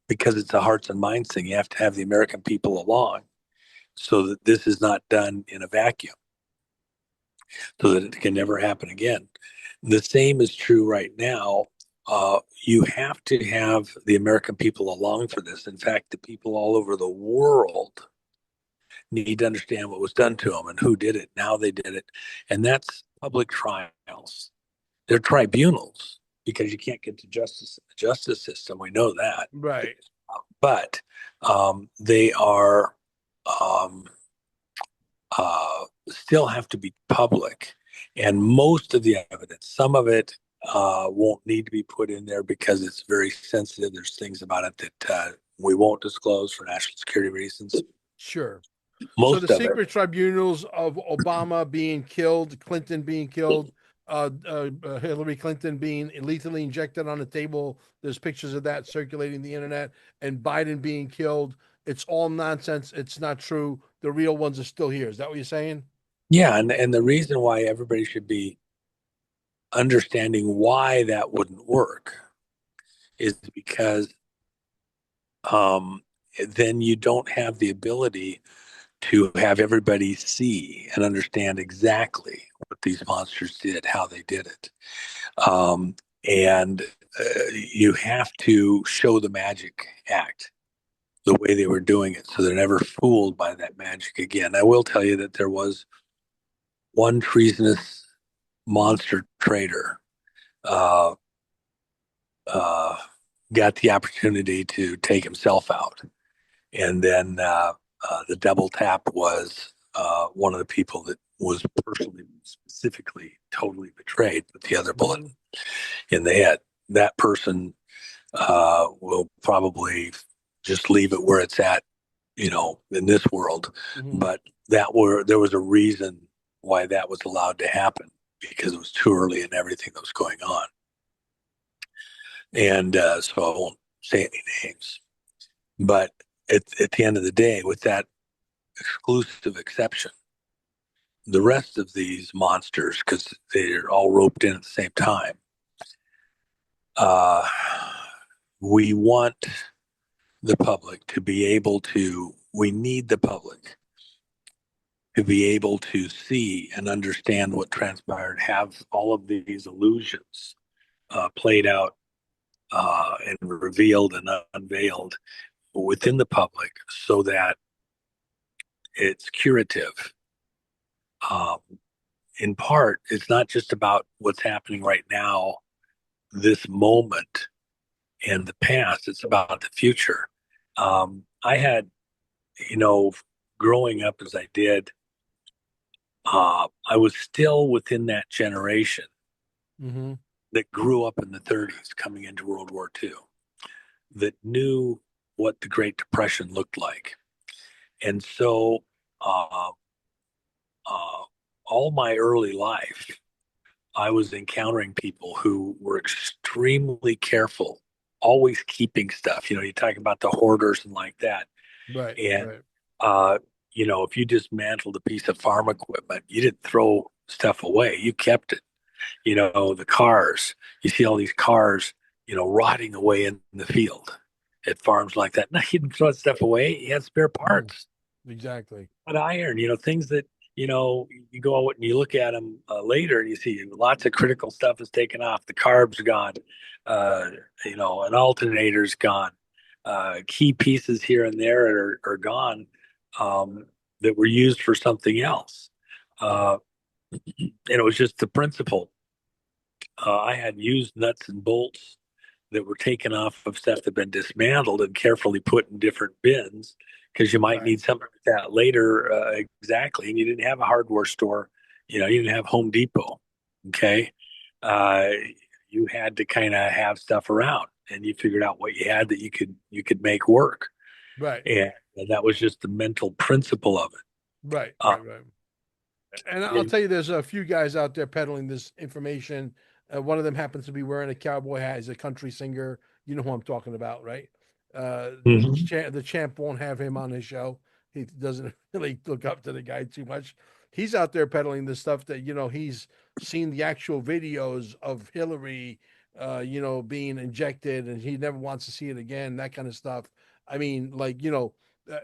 because it's a hearts and minds thing. You have to have the American people along so that this is not done in a vacuum, so that it can never happen again. The same is true right now You have to have the American people along for this. In fact, the people all over the world need to understand what was done to them and who did it, and how they did it. And that's public trials. They're tribunals because you can't get to justice in the justice system. We know that. Right. But they are um, still have to be public. And most of the evidence, some of it won't need to be put in there because it's very sensitive. There's things about it that we won't disclose for national security reasons. Sure. So the Most of it, secret tribunals of Obama being killed, Clinton being killed, Hillary Clinton being lethally injected on the table. There's pictures of that circulating the internet, and Biden being killed. It's all nonsense. It's not true. The real ones are still here. Is that what you're saying? yeah, and the reason why everybody should be understanding why that wouldn't work is because um, then you don't have the ability to have everybody see and understand exactly what these monsters did, how they did it. Um, and you have to show the magic act the way they were doing it so they're never fooled by that magic again. I will tell you that there was one treasonous monster trader uh, uh, got the opportunity to take himself out. And then the double tap was one of the people that was personally, specifically, totally betrayed with the other bullet Mm-hmm. in the head. That person will probably just leave it where it's at, in this world. Mm-hmm. But there was a reason why that was allowed to happen because it was too early in everything that was going on. And so I won't say any names. But at the end of the day, with that exclusive exception, the rest of these monsters, because they're all roped in at the same time, uh, we want the public to be able to, we need the public to be able to see and understand what transpired, have all of these illusions played out and revealed and unveiled within the public so that it's curative. Um, in part, it's not just about what's happening right now, this moment and the past, it's about the future. I had, you know, growing up as I did, I was still within that generation Mm-hmm. that grew up in the 30s coming into World War II, that knew what the Great Depression looked like. And so, uh, uh, all my early life, I was encountering people who were extremely careful, always keeping stuff. You talk about the hoarders and like that. Right. And, Right. uh, if you dismantled a piece of farm equipment, you didn't throw stuff away, you kept it. The cars, you see all these cars, rotting away in the field at farms like that. No, you didn't throw that stuff away. You had spare Mm. parts. Exactly. But iron, things that, you go out and you look at them later and you see lots of critical stuff is taken off. The carb's gone, uh, an alternator's gone. Key pieces here and there are gone that were used for something else. Uh, and it was just the principle. I had used nuts and bolts that were taken off of stuff that had been dismantled and carefully put in different bins because you might Right. need something like that later. Exactly. And you didn't have a hardware store, you didn't have Home Depot. Okay. Uh, you had to kind of have stuff around and you figured out what you had that you could make work. Right. And that was just the mental principle of it. Right. Uh, Right. Right. And I'll and, tell you, there's a few guys out there peddling this information. One of them happens to be wearing a cowboy hat. He's a country singer. You know who I'm talking about, right? Mhm. The champ won't have him on his show. He doesn't really look up to the guy too much. He's out there peddling this stuff that he's seen the actual videos of Hillary, being injected, and he never wants to see it again. That kind of stuff. I mean, like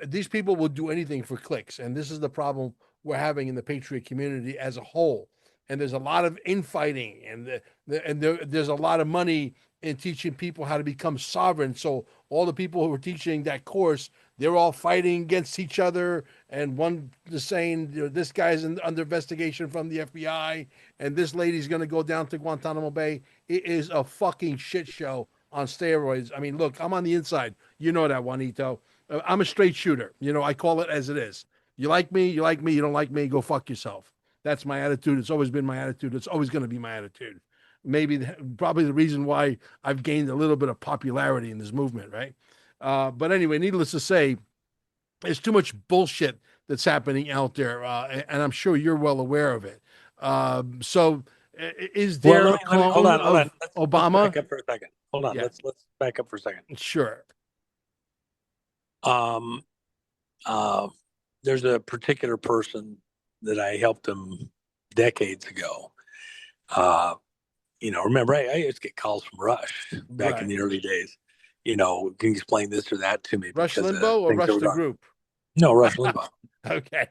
these people will do anything for clicks, and this is the problem we're having in the Patriot community as a whole and there's a lot of infighting, and there's a lot of money in teaching people how to become sovereign. So all the people who are teaching that course, they're all fighting against each other, and one is saying, this guy's under investigation from the FBI, and this lady's going to go down to Guantanamo Bay. It is a fucking shit show on steroids. I mean, look, I'm on the inside. You know that, Juanito. I'm a straight shooter. I call it as it is. You like me, you like me. You don't like me, go fuck yourself. That's my attitude. It's always been my attitude. It's always going to be my attitude. Probably the reason why I've gained a little bit of popularity in this movement, right? But anyway, needless to say, there's too much bullshit that's happening out there, and I'm sure you're well aware of it. So, is Well, there a let me hold clone on, hold on. of Let's Obama? back up for a second. Hold on. Yeah, Let's back up for a second. sure. Um, uh, there's a particular person that I helped him decades ago. Remember, I used to get calls from Rush back in Right. the early days. Can you explain this or that to me Rush because Limbaugh or things that Rush were the going. group? No, Rush Limbaugh. Okay.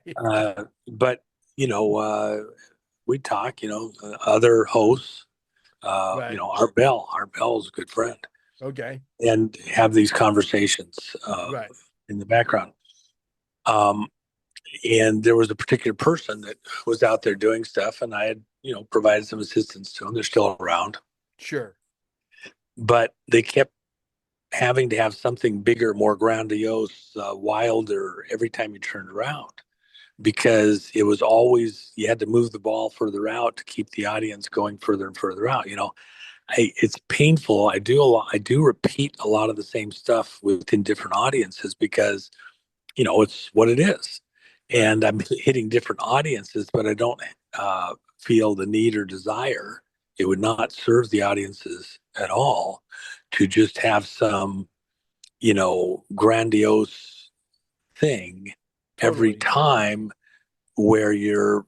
But we talk. Other hosts. Right. Art Bell is a good friend, Okay. and have these conversations Right. in the background. Um, and there was a particular person that was out there doing stuff, and I had provided some assistance to them. They're still around, Sure. but they kept having to have something bigger, more grandiose, wilder every time you turned around, because it was always you had to move the ball further out to keep the audience going further and further out. It's painful. I do a lot. I do repeat a lot of the same stuff within different audiences because it's what it is, Right. and I'm hitting different audiences, but I don't feel the need or desire. It would not serve the audiences at all to just have some grandiose thing every Totally. time where you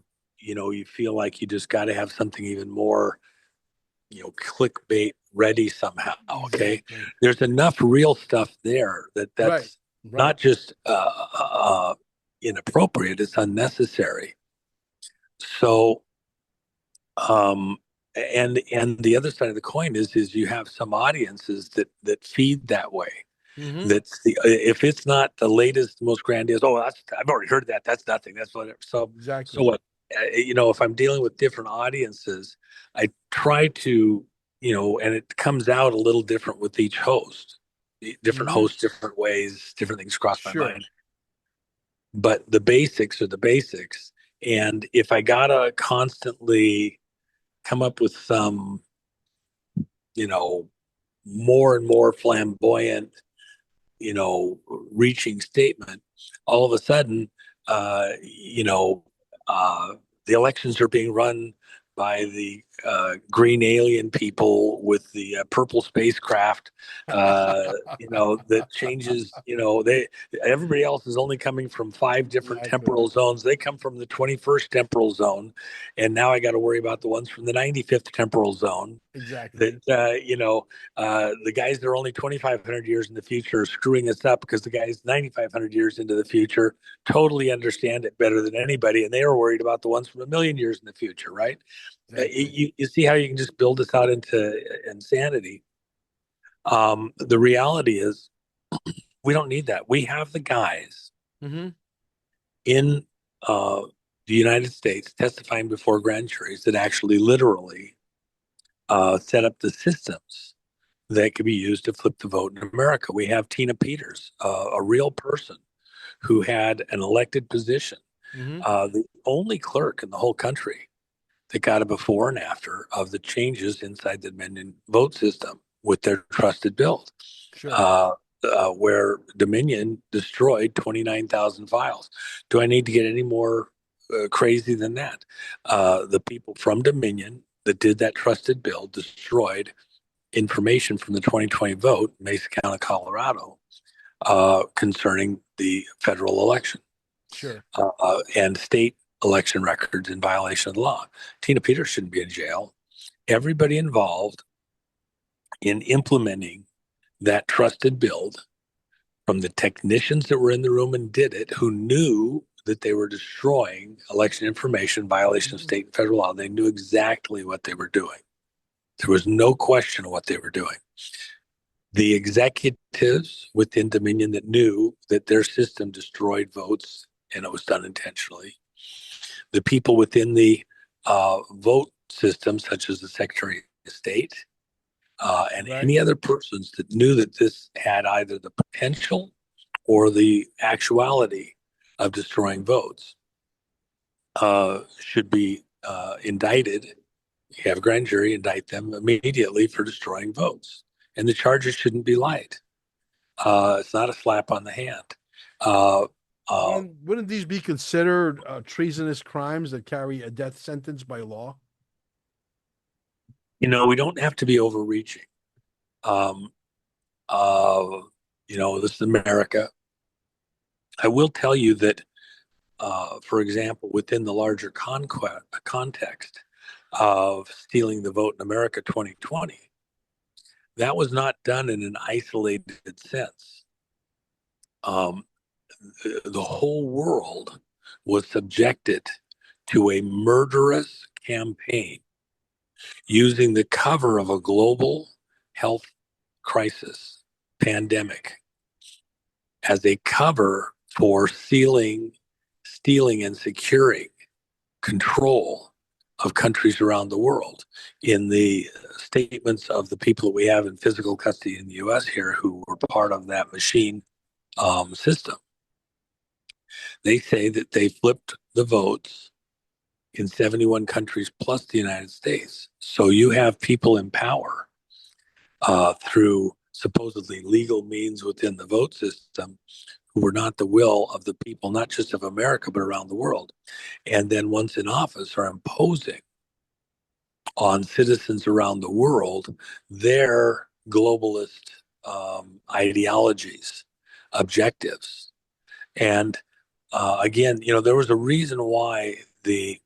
feel like you just got to have something even more clickbait ready somehow. Okay, Exactly. there's enough real stuff there Right. that's Right. not just inappropriate, it's unnecessary. So um and the other side of the coin is you have some audiences that feed that way. Mm-hmm. That's the if it's not the latest, most grandiose. Oh, I've already heard that. That's nothing. That's whatever. So Exactly. what? If I'm dealing with different audiences, I try to, and it comes out a little different with each host. Different Mm-hmm. hosts, different ways, different things cross my Sure. mind. But the basics are the basics. And if I gotta constantly come up with some, you know, more and more flamboyant reaching statement, all of a sudden, uh, you know, uh, the elections are being run by the green alien people with the purple spacecraft, that changes, everybody else is only coming from five different Exactly. temporal zones. They come from the 21st temporal zone. And now I got to worry about the ones from the 95th temporal zone that, Exactly. the guys that are only 2,500 years in the future are screwing us up because the guys 9,500 years into the future totally understand it better than anybody, and they are worried about the ones from a million years in the future, right? Exactly. You see how you can just build this out into insanity. The reality is, we don't need that. We have the guys Mm-hmm. in uh, the United States testifying before grand juries that actually literally set up the systems that could be used to flip the vote in America. We have Tina Peters, a real person who had an elected position, Mm-hmm. the only clerk in the whole country that got a before and after of the changes inside the Dominion vote system with their trusted build, Sure. uh, where Dominion destroyed 29,000 files. Do I need to get any more crazy than that? The people from Dominion that did that trusted build destroyed information from the 2020 vote in Mesa County, Colorado, concerning the federal election Sure. and state election records in violation of the law. Tina Peters shouldn't be in jail. Everybody involved in implementing that trusted build, from the technicians that were in the room and did it, who knew that they were destroying election information, violation of Mhm. state and federal law. They knew exactly what they were doing. There was no question of what they were doing. The executives within Dominion that knew that their system destroyed votes and it was done intentionally. The people within the vote system, such as the Secretary of State, and Right. any other persons that knew that this had either the potential or the actuality of destroying votes, should be indicted. You have a grand jury indict them immediately for destroying votes. And the charges shouldn't be light. It's not a slap on the hand. Uh, uh, Wouldn't these be considered treasonous crimes that carry a death sentence by law? we don't have to be overreaching. Um, uh, this is America. I will tell you that, for example, within the larger context of stealing the vote in America 2020, that was not done in an isolated sense. Um, the whole world was subjected to a murderous campaign using the cover of a global health crisis pandemic as a cover for stealing, and securing control of countries around the world. In the statements of the people that we have in physical custody in the US here who were part of that machine system, they say that they flipped the votes in 71 countries plus the United States. So you have people in power through supposedly legal means within the vote system who were not the will of the people, not just of America, but around the world. And then once in office are imposing on citizens around the world their globalist ideologies, objectives. And again, there was a reason why the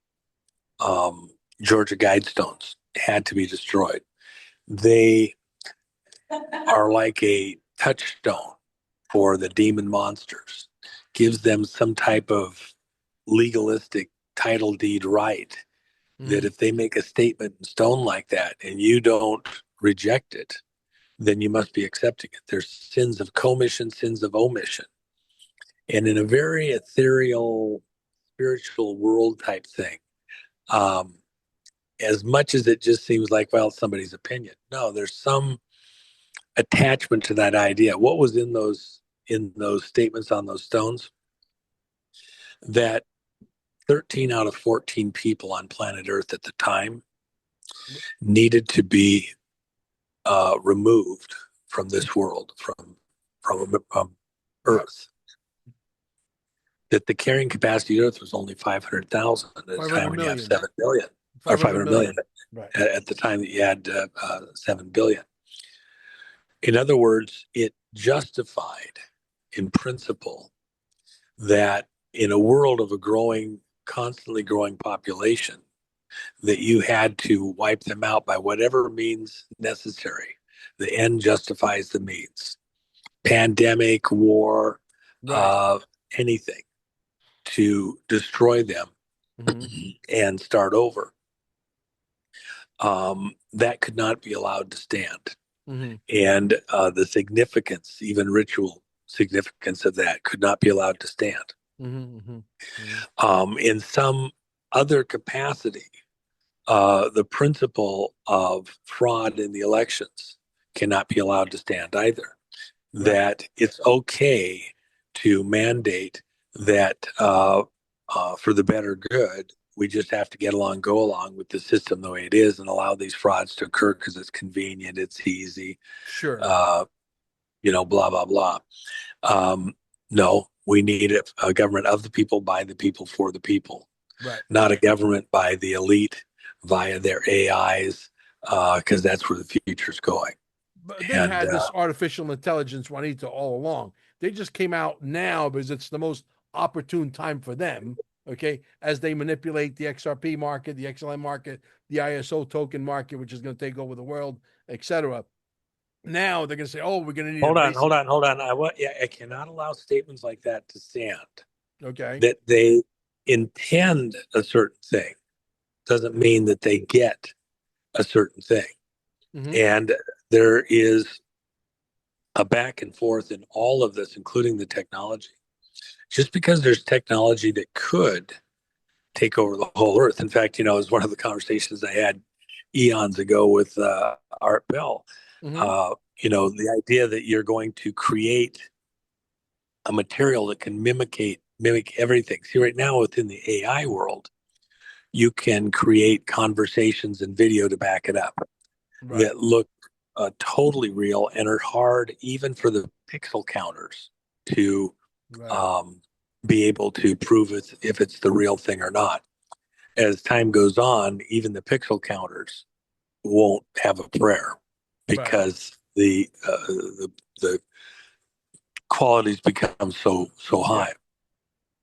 um, Georgia Guidestones had to be destroyed. They are like a touchstone for the demon monsters, gives them some type of legalistic title deed right that Hmm. if they make a statement in stone like that and you don't reject it, then you must be accepting it. There's sins of commission, sins of omission. And in a very ethereal, spiritual world type thing, um, as much as it just seems like, well, it's somebody's opinion. No, there's some attachment to that idea. What was in those statements on those stones? That 13 out of 14 people on planet Earth at the time needed to be removed from this world, from Right. Earth. That the carrying capacity of Earth was only 500,000 at a time 500 when you have million. 7 billion, or 500 500 million million. Right. at the time that you had 7 billion. In other words, it justified in principle that in a world of a constantly growing population, that you had to wipe them out by whatever means necessary. The end justifies the means. Pandemic, war, Right. uh, anything to destroy them Hmm. and start over. That could not be allowed to stand. Hmm. And the significance, even ritual significance of that, could not be allowed to stand. Hmm. Hmm. Hmm. In some other capacity, the principle of fraud in the elections cannot be allowed to stand either. Right. That it's okay to mandate that for the better good, we just have to go along with the system the way it is and allow these frauds to occur because it's convenient, it's easy, Sure. uh, blah, blah, blah. Um, no, we need a government of the people, by the people, for the people, Right. not a government by the elite via their AIs, because that's where the future's going. But they've And had this artificial intelligence, Juanita, all along. They just came out now because it's the most opportune time for them. Okay, as they manipulate the XRP market, the XLM market, the ISO token market, which is going to take over the world, etc. Now they're going to say, "Oh, we're going to need a hold on, basic." hold on, hold on. Yeah, I cannot allow statements like that to stand. Okay. That they intend a certain thing doesn't mean that they get a certain thing. Mm-hmm. And there is a back and forth in all of this, including the technology. Just because there's technology that could take over the whole earth. In fact, it was one of the conversations I had eons ago with Art Bell. Mm-hmm. The idea that you're going to create a material that can mimic everything. See, right now within the AI world, you can create conversations and video to back it up Right. that look totally real and are hard even for the pixel counters to Right. um, be able to prove if it's the real thing or not. As time goes on, even the pixel counters won't have a prayer Right. because the qualities become so Yeah. high.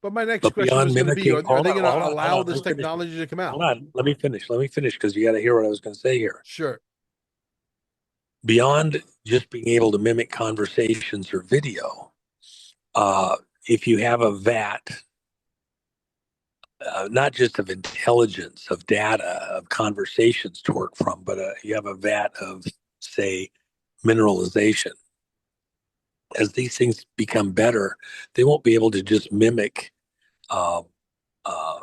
But my next But question was beyond going to be, mimicking, are hold they on, going to hold on, hold allow on. this Let me finish. technology to come out? Hold on. Let me finish. Let me finish because you got to hear what I was going to say here. Sure. Beyond just being able to mimic conversations or video, uh, if you have a vat, not just of intelligence, of data, of conversations to work from, but you have a vat of, say, mineralization. As these things become better, they won't be able to just mimic uh, uh,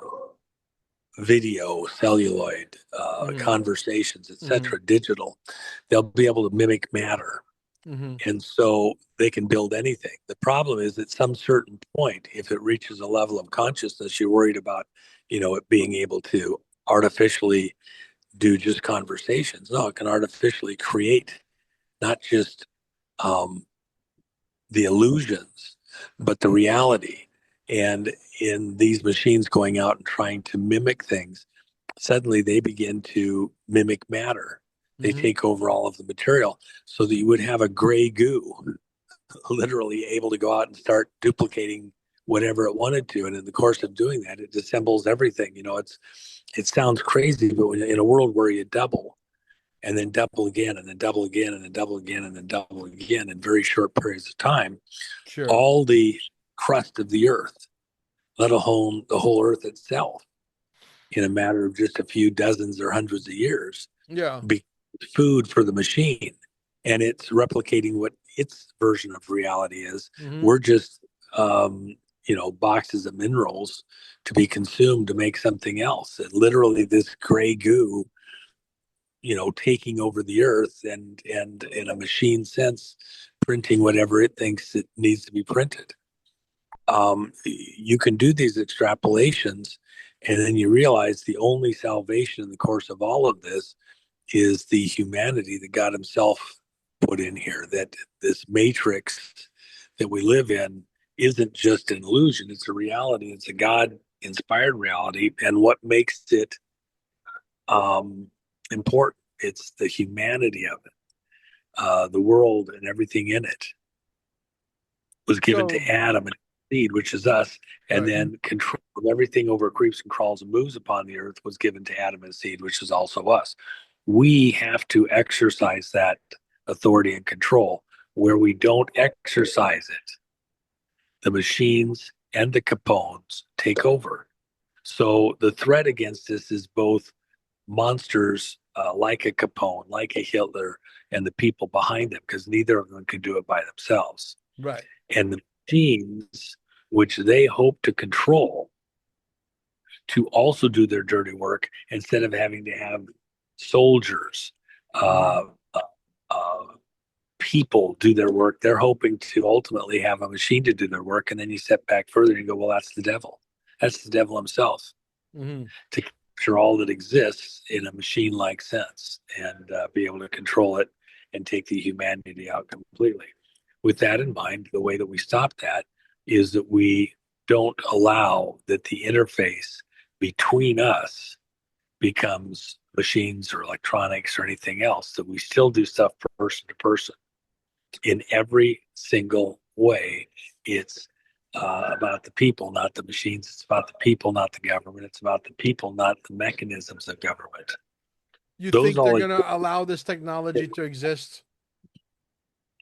video, celluloid, Mm-hmm. conversations, Mm-hmm. etc., digital. They'll be able to mimic matter. Mm-hmm. And so they can build anything. The problem is at some certain point, if it reaches a level of consciousness, you're worried about, it being able to artificially do just conversations. No, it can artificially create not just um, the illusions, but the reality. And in these machines going out and trying to mimic things, suddenly they begin to mimic matter. They Mm-hmm. take over all of the material so that you would have a gray goo literally able to go out and start duplicating whatever it wanted to. And in the course of doing that, it disassembles everything. It sounds crazy, but in a world where you double and then double again and then double again and then double again and then double again in very short periods of time, Sure. all the crust of the earth, let alone the whole earth itself, in a matter of just a few dozens or hundreds of years, Yeah. be food for the machine. And it's replicating what its version of reality is. Mm-hmm. We're just, boxes of minerals to be consumed to make something else. And literally, this gray goo, taking over the earth and in a machine sense, printing whatever it thinks it needs to be printed. You can do these extrapolations, and then you realize the only salvation in the course of all of this is the humanity that God Himself put in here. That this matrix that we live in isn't just an illusion, it's a reality, it's a God inspired reality. And what makes it important? It's the humanity of it. The world and everything in it was given to So, Adam and seed, which is us, and right. then control of everything over creeps and crawls and moves upon the earth was given to Adam and seed, which is also us. We have to exercise that authority and control. Where we don't exercise it, the machines and the Capones take over. So the threat against this is both monsters like a Capone, like a Hitler, and the people behind them, because neither of them could do it by themselves. Right. And the machines, which they hope to control, to also do their dirty work instead of having to have soldiers, Mm-hmm. uh, uh, uh, people do their work. They're hoping to ultimately have a machine to do their work. And then you step back further and you go, well, that's the devil. That's the devil himself Mm-hmm. to capture all that exists in a machine like sense and be able to control it and take the humanity out completely. With that in mind, the way that we stop that is that we don't allow that the interface between us becomes machines or electronics or anything else, that we still do stuff person to person in every single way. It's about the people, not the machines. It's about the people, not the government. It's about the people, not the mechanisms of government. You Those think they're all going exist. to allow this technology to exist?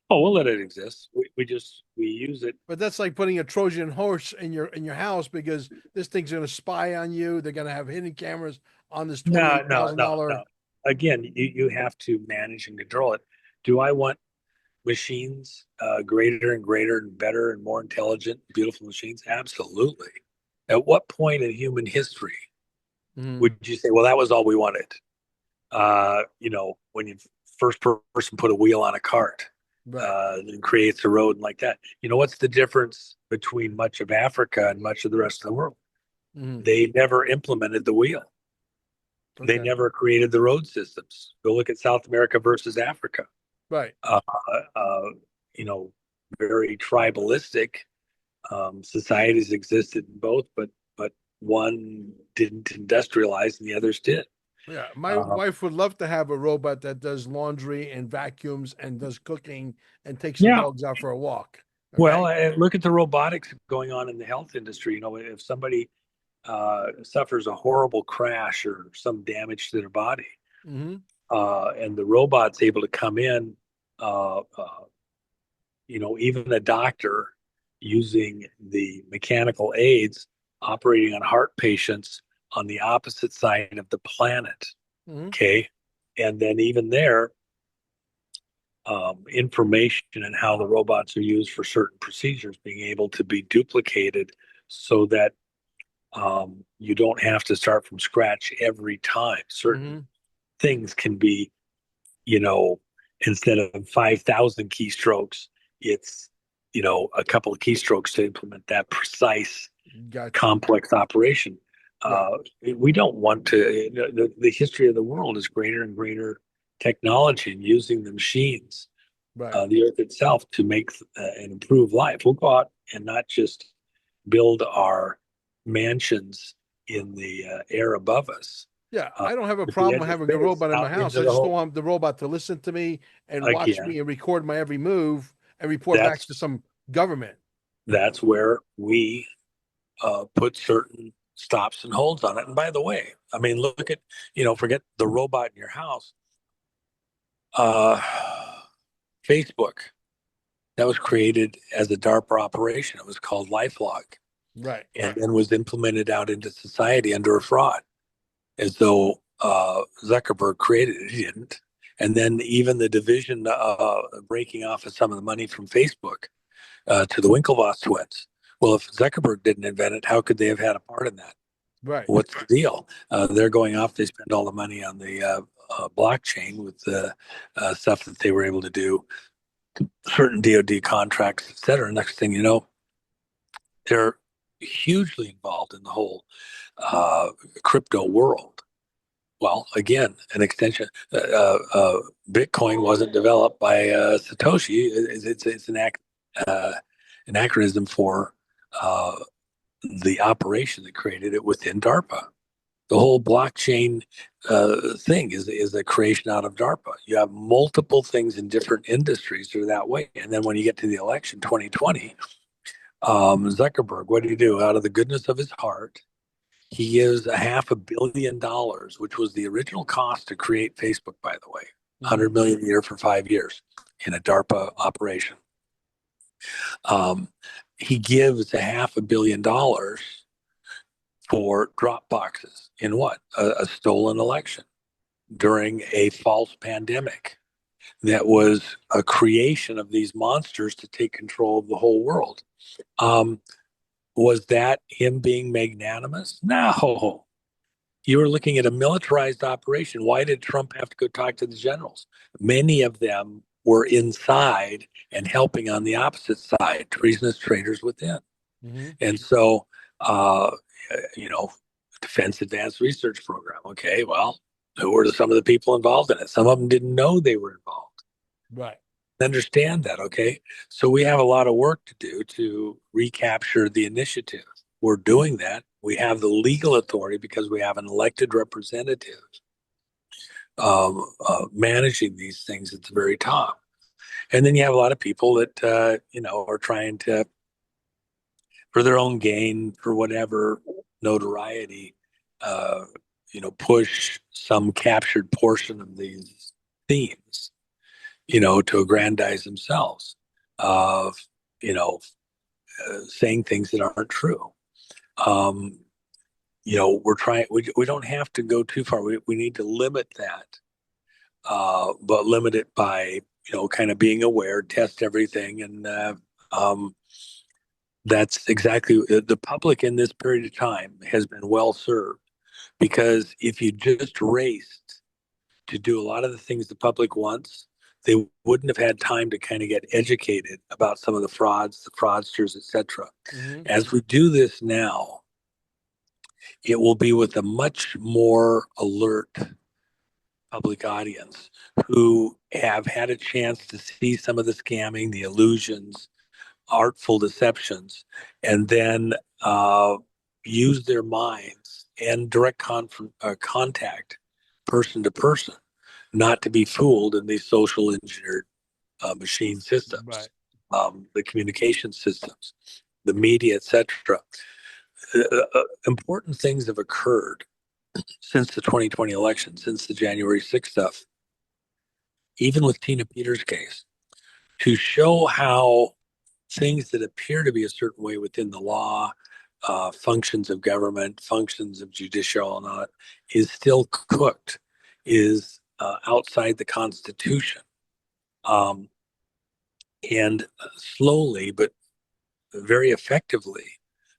Oh, we'll let it exist. We use it. But that's like putting a Trojan horse in your house because this thing's going to spy on you. They're going to have hidden cameras on this twenty No, eight no, thousand no, dollar. no. Again, you have to manage and control it. Do I want machines, greater and greater and better and more intelligent, beautiful machines? Absolutely. At what point in human history Mm-hmm. would you say, well, that was all we wanted? When you first person put a wheel on a cart, Right. and creates a road like that. What's the difference between much of Africa and much of the rest of the world? Mm-hmm. They never implemented the wheel. They Okay. never created the road systems. Go look at South America versus Africa. Right. Uh, uh, you know, very tribalistic societies existed in both, but one didn't industrialize and the others did. Yeah. My Uh, wife would love to have a robot that does laundry and vacuums and does cooking and takes the yeah. dogs out for a walk. Well, Okay. look at the robotics going on in the health industry. If somebody suffers a horrible crash or some damage to their body, Mm-hmm. and the robot's able to come in, uh, uh, even a doctor using the mechanical aids operating on heart patients on the opposite side of the planet. Mm-hmm. Okay. And then even there, information and how the robots are used for certain procedures being able to be duplicated so that you don't have to start from scratch every time. Certain Mm-hmm. things can be, you know, instead of 5,000 keystrokes, it's, a couple of keystrokes to implement that precise, Gotcha. complex operation. Right. Uh, we don't want to, the history of the world is greater and greater technology and using the machines, Right. the earth itself to make and improve life. We'll go out and not just build our mansions in the air above us. Yeah, Uh, I don't have a at the problem edge of having a space, robot in my out house. into I the just don't whole. want the robot to listen to me and watch Again, me and record my every move and report back that's to some government. that's where we put certain stops and holds on it. And by the way, I mean, look at, forget the robot in your house. Uh, Facebook, that was created as a DARPA operation. It was called LifeLog, Right. and then was implemented out into society under a fraud, as though Zuckerberg created it. He didn't. And then even the division breaking off of some of the money from Facebook to the Winklevoss twins. Well, if Zuckerberg didn't invent it, how could they have had a part in that? Right. What's the deal? They're going off. They spend all the money on the blockchain with the stuff that they were able to do, certain DoD contracts, et cetera. Next thing you know, they're hugely involved in the whole uh, crypto world. Well, again, an extension. Bitcoin wasn't developed by Satoshi. It's uh, an acronym for uh, the operation that created it within DARPA. The whole blockchain thing is a creation out of DARPA. You have multiple things in different industries that are that way. And then when you get to the election 2020, Zuckerberg, what did he do? Out of the goodness of his heart, he gives $500 million, which was the original cost to create Facebook, by the way, Hmm. 100 million a year for 5 years in a DARPA operation. Um, he gives $500 million for drop boxes in what? A stolen election during a false pandemic that was a creation of these monsters to take control of the whole world. Um, was that him being magnanimous? No. You were looking at a militarized operation. Why did Trump have to go talk to the generals? Many of them were inside and helping on the opposite side, treasonous traitors within. Hmm. And so, uh, you know, Defense Advanced Research Program. Okay, well, who were some of the people involved in it? Some of them didn't know they were involved. Right. Understand that, okay? So we have a lot of work to do to recapture the initiative. We're doing that. We have the legal authority because we have an elected representative managing these things at the very top. And then you have a lot of people that, are trying to, for their own gain, for whatever notoriety, uh, push some captured portion of these themes. to aggrandize themselves of, you know, saying things that aren't true. Um, we don't have to go too far. We need to limit that, but limit it by, kind of being aware, test everything. And um, that's exactly the public in this period of time has been well served because if you just raced to do a lot of the things the public wants, they wouldn't have had time to kind of get educated about some of the frauds, the fraudsters, etc. Hmm. As we do this now, it will be with a much more alert public audience who have had a chance to see some of the scamming, the illusions, artful deceptions, and then uh, use their minds and direct contact person to person, not to be fooled in these social engineered machine systems, Right. the communication systems, the media, etc. Important things have occurred since the 2020 election, since the January 6th stuff, even with Tina Peters' case, to show how things that appear to be a certain way within the law, functions of government, functions of judicial, and all that, is still cooked, is outside the Constitution. Um, and slowly, but very effectively,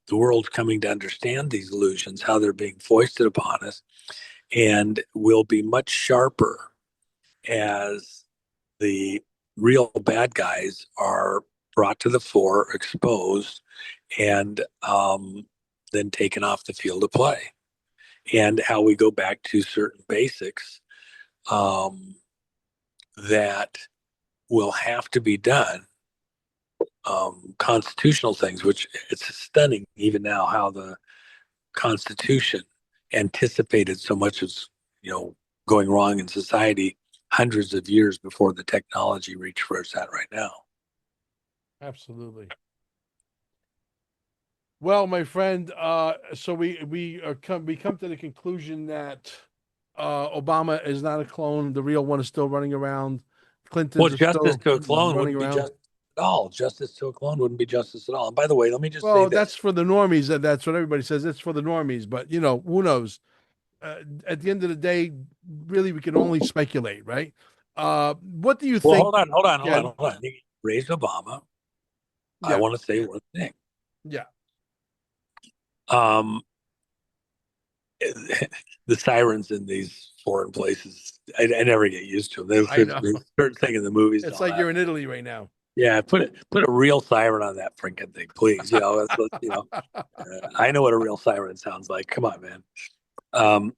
the world's coming to understand these illusions, how they're being foisted upon us, and will be much sharper as the real bad guys are brought to the fore, exposed, and then taken off the field of play. And how we go back to certain basics um, that will have to be done, constitutional things, which it's stunning even now how the Constitution anticipated so much of, you know, going wrong in society hundreds of years before the technology reached where it's at right now. Absolutely. Well, my friend, so we come to the conclusion that Obama is not a clone. The real one is still running around. Well, Clintons are justice still to a clone running wouldn't be around. justice at all. Justice to a clone wouldn't be justice at all. And by the way, let me just say Well, that's this. for the normies. That's what everybody says. It's for the normies. But who knows? At the end of the day, really, we can only speculate, right? What do you Well, think? Yeah, hold on. You raised Obama. I yeah, want to say one thing. yeah. Um, the sirens in these foreign places, I never get used to them. I know. There's a certain thing in the movies and It's all like that. you're in Italy right now. Yeah, put a real siren on that freaking thing, please. I know what a real siren sounds like. Come on, man. Um,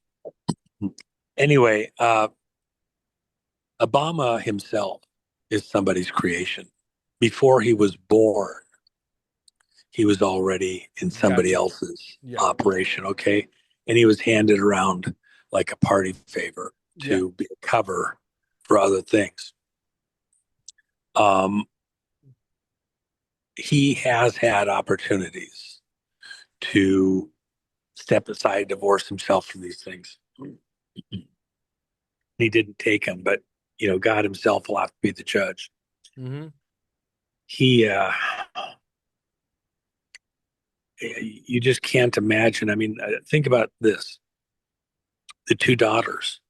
anyway, Obama himself is somebody's creation. Before he was born, he was already in somebody Gotcha. else's Yeah, operation, okay? And he was handed around like a party favor yeah. to be a cover for other things. Um, he has had opportunities to step aside, divorce himself from these things. He didn't take them, but God himself will have to be the judge. Hmm. He, you just can't imagine. I mean, think about this: the two daughters.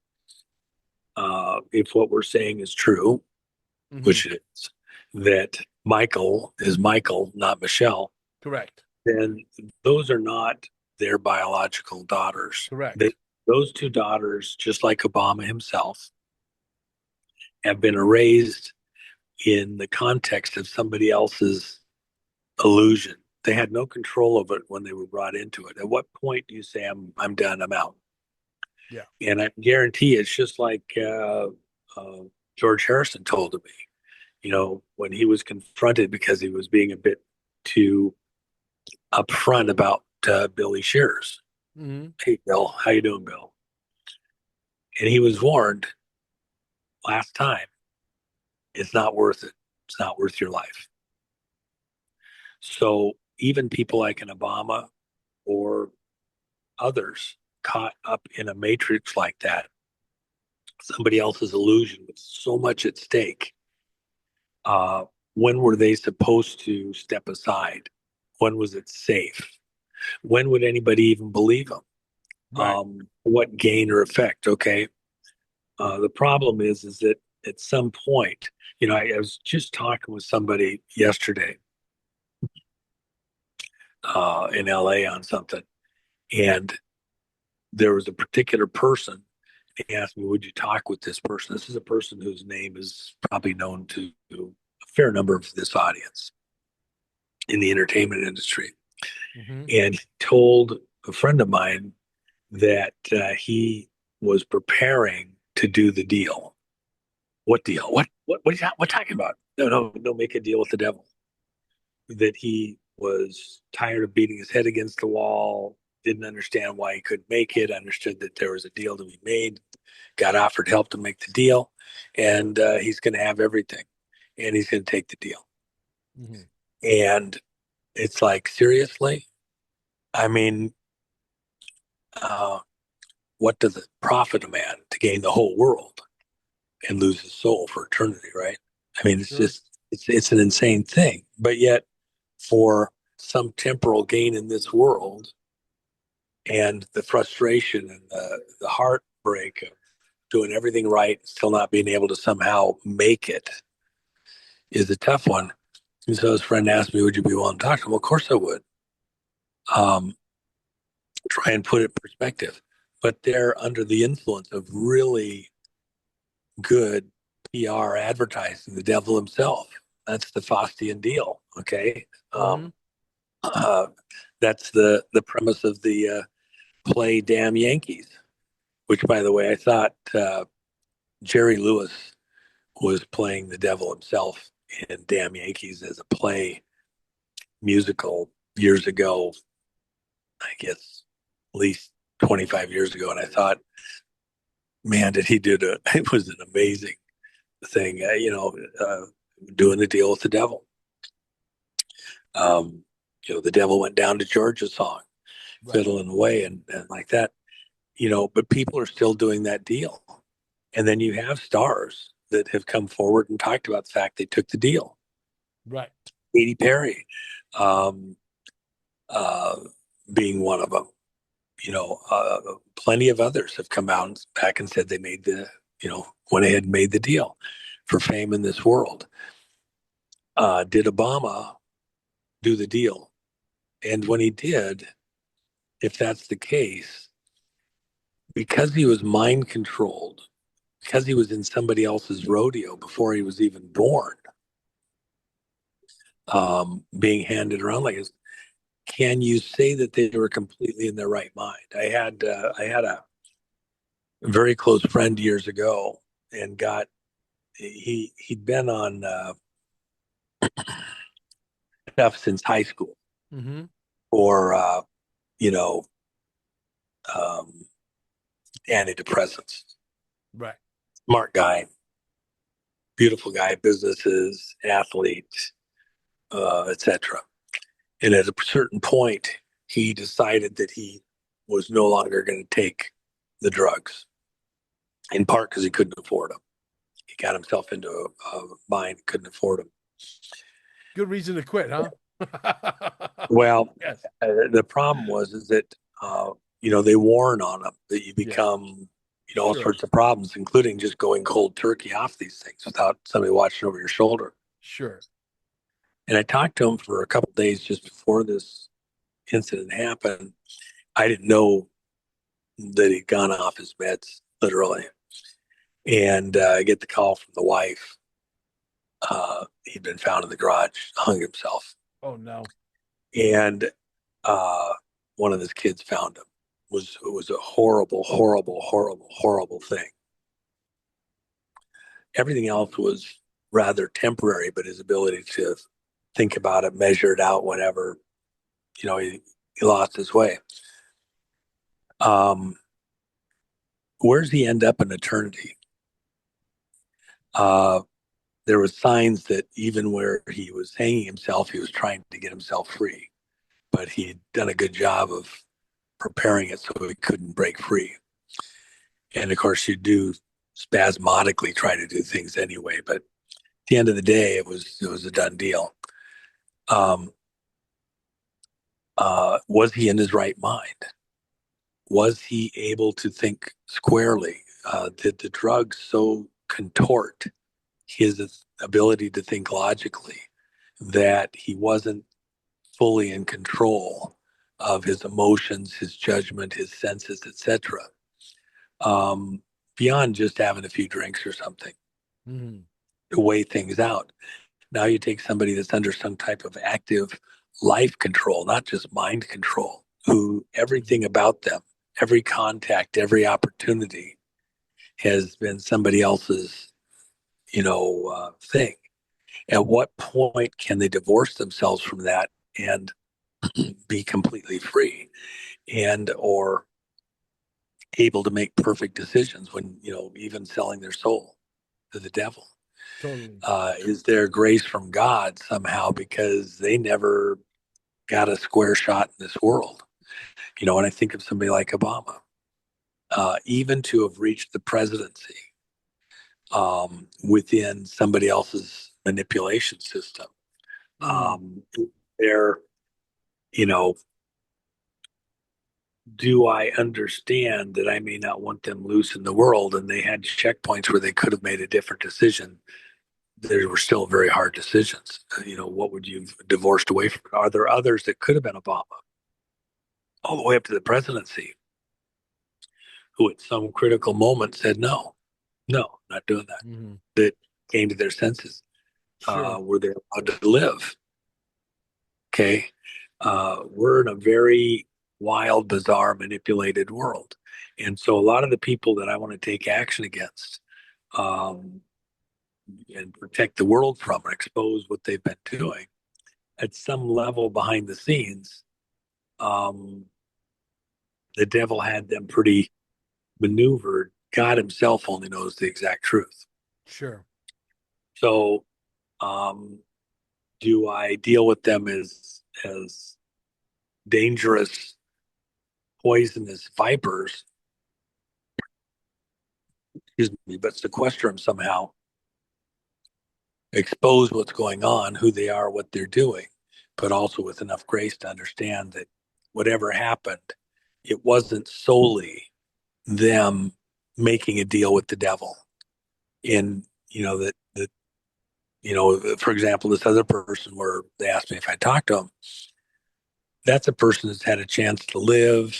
If what we're saying is true, Hmm. which it is, that Michael is Michael, not Michelle, Correct. then those are not their biological daughters. They, Correct. those two daughters, just like Obama himself, have been raised in the context of somebody else's illusion. They had no control of it when they were brought into it. At what point do you say, I'm done, I'm out? Yeah. And I guarantee it's just like uh, George Harrison told me, when he was confronted because he was being a bit too upfront about Billy Shears. Hmm. Hey, Bill, how you doing, Bill? And he was warned last time, it's not worth it. It's not worth your life. So even people like an Obama or others caught up in a matrix like that, somebody else's illusion with so much at stake. Uh, when were they supposed to step aside? When was it safe? When would anybody even believe them? Right. What gain or effect? Okay. The problem is that at some point, I was just talking with somebody yesterday in LA on something, and there was a particular person. He asked me, "Would you talk with this person?" This is a person whose name is probably known to a fair number of this audience in the entertainment industry. Hmm. And he told a friend of mine that he was preparing to do the deal. What deal? What are what talking about? No, no, no, make a deal with the devil. That he was tired of beating his head against the wall, didn't understand why he couldn't make it, understood that there was a deal to be made, got offered help to make the deal, and he's going to have everything, and he's going to take the deal. Hmm. And it's like, seriously? I mean, uh, what does it profit a man to gain the whole world and lose his soul for eternity, right? I mean, it's Sure. just it's an insane thing. But yet, for some temporal gain in this world and the frustration and the heartbreak of doing everything right, still not being able to somehow make it is a tough one. And so his friend asked me, "Would you be willing to talk to him?" Well, of course I would. Um, Try and put it in perspective. But they're under the influence of really good PR advertising, the devil himself. That's the Faustian deal. Okay. Hmm. Um, uh, that's the premise of the play Damn Yankees, which, by the way, I thought Jerry Lewis was playing the devil himself in Damn Yankees as a play musical years ago, I guess at least 25 years ago. And I thought, man, did he do it? It was an amazing thing, doing the deal with the devil. Um, the devil went down to Georgia song, Right. fiddling away and like that, but people are still doing that deal. And then you have stars that have come forward and talked about the fact they took the deal. Right. Katy Perry, um, uh, being one of them. Plenty of others have come out back and said they went ahead and made the deal for fame in this world. Did Obama do the deal? And when he did, if that's the case, because he was mind controlled, because he was in somebody else's rodeo before he was even born, being handed around like this, can you say that they were completely in their right mind? I had a very close friend years ago, and he'd been on stuff since high school Hmm. for you know um, antidepressants. Right. Smart guy, beautiful guy, businesses, athlete, etc. And at a certain point, he decided that he was no longer going to take the drugs, in part because he couldn't afford them. He got himself into a bind, couldn't afford them. Good reason to quit, huh? Well, Yes. the problem was is that they warn on them that you Yeah. become all Sure. sorts of problems, including just going cold turkey off these things without somebody watching over your shoulder. Sure. And I talked to him for a couple of days just before this incident happened. I didn't know that he'd gone off his meds, literally. And I get the call from the wife. He'd been found in the garage, hung himself. Oh no. And uh, one of his kids found him. It was a horrible, horrible, horrible, horrible thing. Everything else was rather temporary, but his ability to think about it, measure it out, whatever, he lost his way. Um, where does he end up in eternity? Uh, there was signs that even where he was hanging himself, he was trying to get himself free, but he had done a good job of preparing it so he couldn't break free. And of course, you do spasmodically try to do things anyway, but the end of the day, it was a done deal. Um, was he in his right mind? Was he able to think squarely? Did the drugs so contort his ability to think logically that he wasn't fully in control of his emotions, his judgment, his senses, etc. Um, beyond just having a few drinks or something Hmm. to weigh things out. Now you take somebody that's under some type of active life control, not just mind control, who everything about them, every contact, every opportunity has been somebody else's, thing. At what point can they divorce themselves from that and be completely free and or able to make perfect decisions when, even selling their soul to the devil? Totally. Is there grace from God somehow because they never got a square shot in this world? When I think of somebody like Obama, even to have reached the presidency within somebody else's manipulation system, Mm. there, you know, do I understand that I may not want them loose in the world? And they had checkpoints where they could have made a different decision. There were still very hard decisions. What would you have divorced away from? Are there others that could have been Obama all the way up to the presidency who at some critical moment said, no, no, not doing that, Hmm. that came to their senses? Sure. Were they allowed to live? Okay. We're in a very wild, bizarre, manipulated world. And so a lot of the people that I want to take action against um, and protect the world from and expose what they've been doing at some level behind the scenes, um, the devil had them pretty maneuvered. God himself only knows the exact truth. Sure. So, um, do I deal with them as dangerous, poisonous vipers, excuse me, but sequester them somehow, expose what's going on, who they are, what they're doing, but also with enough grace to understand that whatever happened, it wasn't solely them making a deal with the devil. And, for example, this other person where they asked me if I talked to him, that's a person that's had a chance to live,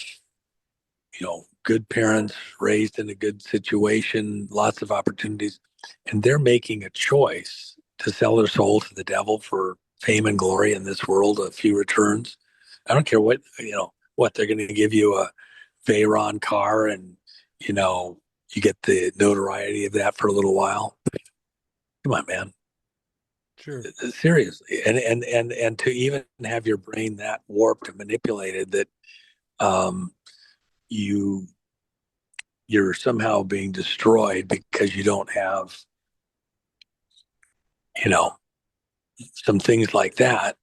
good parents, raised in a good situation, lots of opportunities, and they're making a choice to sell their soul to the devil for fame and glory in this world, a few returns. I don't care what they're going to give you a Veyron car and, you know, you get the notoriety of that for a little while. Come on, man. Sure. Seriously. And to even have your brain that warped and manipulated that um, you you're somehow being destroyed because you don't have, you know, some things like that.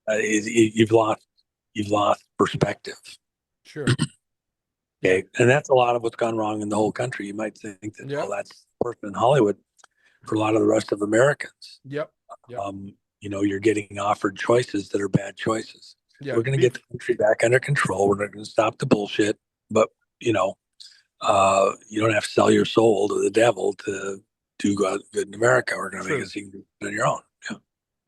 You've lost perspective. Sure. Yeah. Okay, and that's a lot of what's gone wrong in the whole country. You might think that, well, Yep. that's working in Hollywood. For a lot of the rest of Americans, Yep. Yep. you're getting offered choices that are bad choices. Yeah. We're going to get the country back under control. We're going to stop the bullshit, but you don't have to sell your soul to the devil to do good in America. We're going to make True. it seem on your own. Yeah.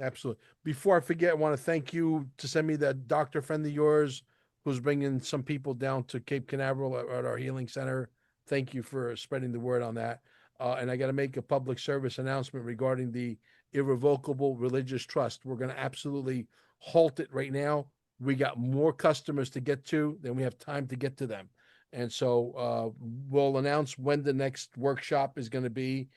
Absolutely. Before I forget, I want to thank you to send me that doctor friend of yours who's bringing some people down to Cape Canaveral at our healing center. Thank you for spreading the word on that. And I got to make a public service announcement regarding the irrevocable religious trust. We're going to absolutely halt it right now. We got more customers to get to than we have time to get to them. And so we'll announce when the next workshop is going to be.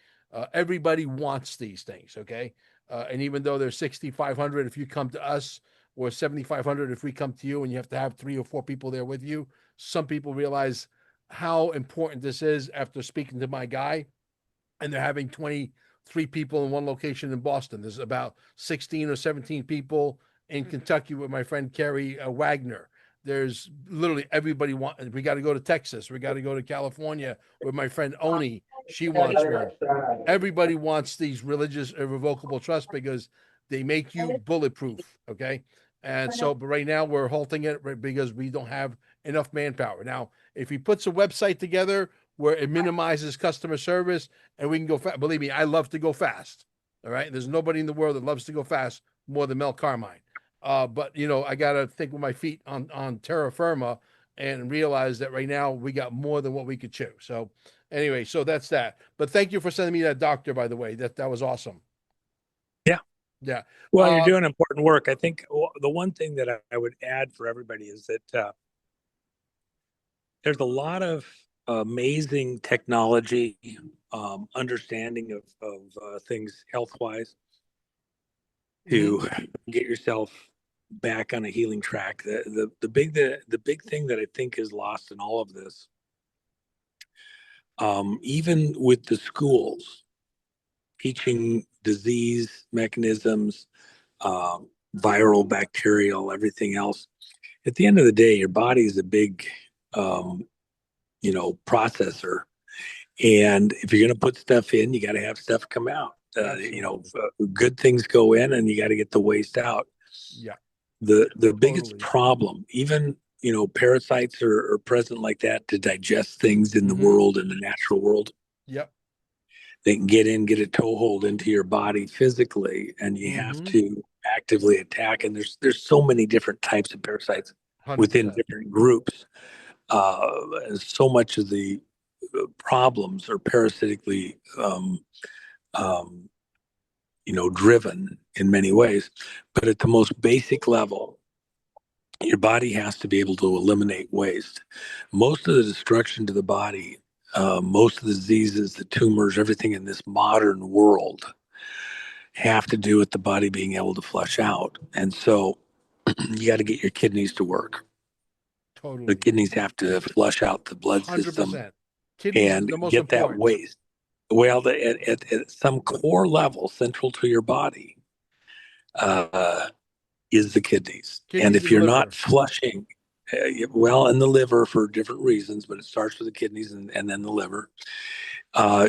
Everybody wants these things, okay? And even though they're 6,500, if you come to us, or 7,500 if we come to you, and you have to have 3 or 4 people there with you, some people realize how important this is after speaking to my guy, and they're having 23 people in one location in Boston. There's about 16 or 17 people in Kentucky with my friend Kerry Wagner. There's literally everybody want. We got to go to Texas. We got to go to California with my friend Oni. She wants one. Everybody wants these religious irrevocable trusts because they make you bulletproof. Okay. And so, but right now we're halting it because we don't have enough manpower. Now, if he puts a website together where it minimizes customer service and we can go fast, believe me, I love to go fast. All right. There's nobody in the world that loves to go fast more than Mel Carmine. But I got to think with my feet on terra firma and realize that right now we got more than what we could chew. So anyway, so that's that. But thank you for sending me that doctor, by the way. That was awesome. Yeah. Yeah. Well, you're Uh, doing important work. I think the one thing that I would add for everybody is that there's a lot of amazing technology, understanding of things health wise mhm. to get yourself back on a healing track. The big thing that I think is lost in all of this, even with the schools teaching disease mechanisms, viral, bacterial, everything else. At the end of the day, your body is a big, um, processor. And if you're going to put stuff in, you got to have stuff come out. Absolutely. Good things go in, and you got to get the waste out. Yeah. The biggest Totally. problem, even parasites are present like that to digest things in the Mm-hmm. world, in the natural world. Yep. They can get a toehold into your body physically, and you have Mm-hmm. to actively attack. And there's so many different types of parasites within 100%. different groups. And so much of the problems are parasitically um, driven in many ways. But at the most basic level, your body has to be able to eliminate waste. Most of the destruction to the body, most of the diseases, the tumors, everything in this modern world have to do with the body being able to flush out. And so you got to get your kidneys to work. The Totally. kidneys have to flush out the blood system 100%. Kidneys is and the most get that important. waste. Well, at some core level, central to your body, uh, is the kidneys. And Kidneys if and you're not liver. flushing, well, and the liver for different reasons, but it starts with the kidneys and then the liver.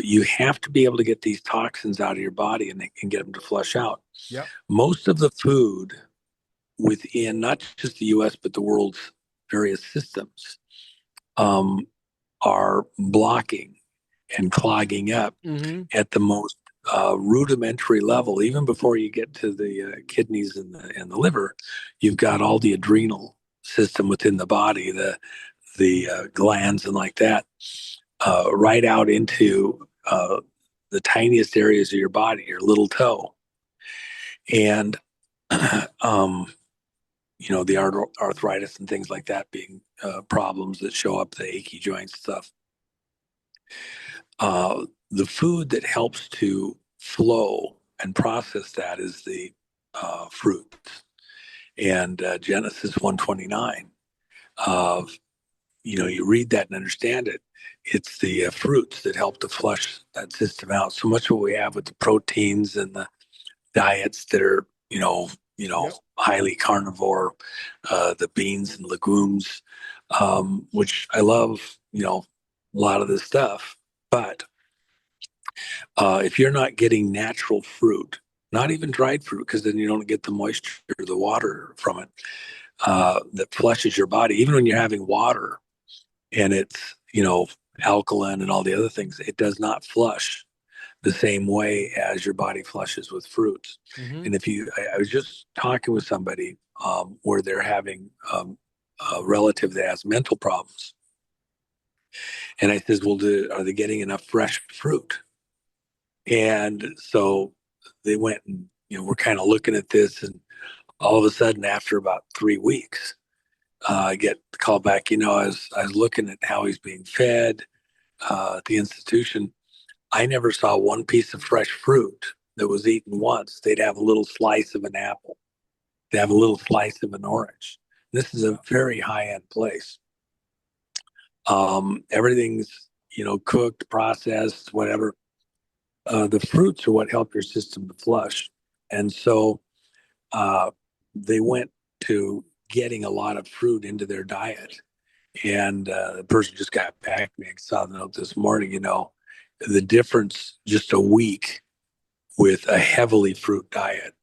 You have to be able to get these toxins out of your body and get them to flush out. Yep. Most of the food within not just the US, but the world's various systems um, are blocking and clogging up Mm-hmm. at the most rudimentary level. Even before you get to the kidneys and the liver, you've got all the adrenal system within the body, the glands and like that, right out into the tiniest areas of your body, your little toe, and um, the arthritis and things like that being problems that show up, the achy joints stuff. The food that helps to flow and process that is the fruits. And Genesis 129 of, you read that and understand it. It's the fruits that help to flush that system out. So much of what we have with the proteins and the diets that are, Yep. highly carnivore, the beans and legumes, which I love, a lot of this stuff. But if you're not getting natural fruit, not even dried fruit, because then you don't get the moisture, the water from it, that flushes your body. Even when you're having water and it's, alkaline and all the other things, it does not flush the same way as your body flushes with fruits. Mm-hmm. And I was just talking with somebody where they're having a relative that has mental problems. And I says, well, are they getting enough fresh fruit? And so they went and, we're kind of looking at this. And all of a sudden, after about 3 weeks, I get the call back. I was looking at how he's being fed at the institution. I never saw one piece of fresh fruit that was eaten once. They'd have a little slice of an apple, they'd have a little slice of an orange. This is a Yeah. very high end place. Everything's, cooked, processed, whatever. The fruits are what help your system to flush. And so uh, they went to getting a lot of fruit into their diet. And the person just got back to me. I saw the note this morning, the difference just a week with a heavily fruit diet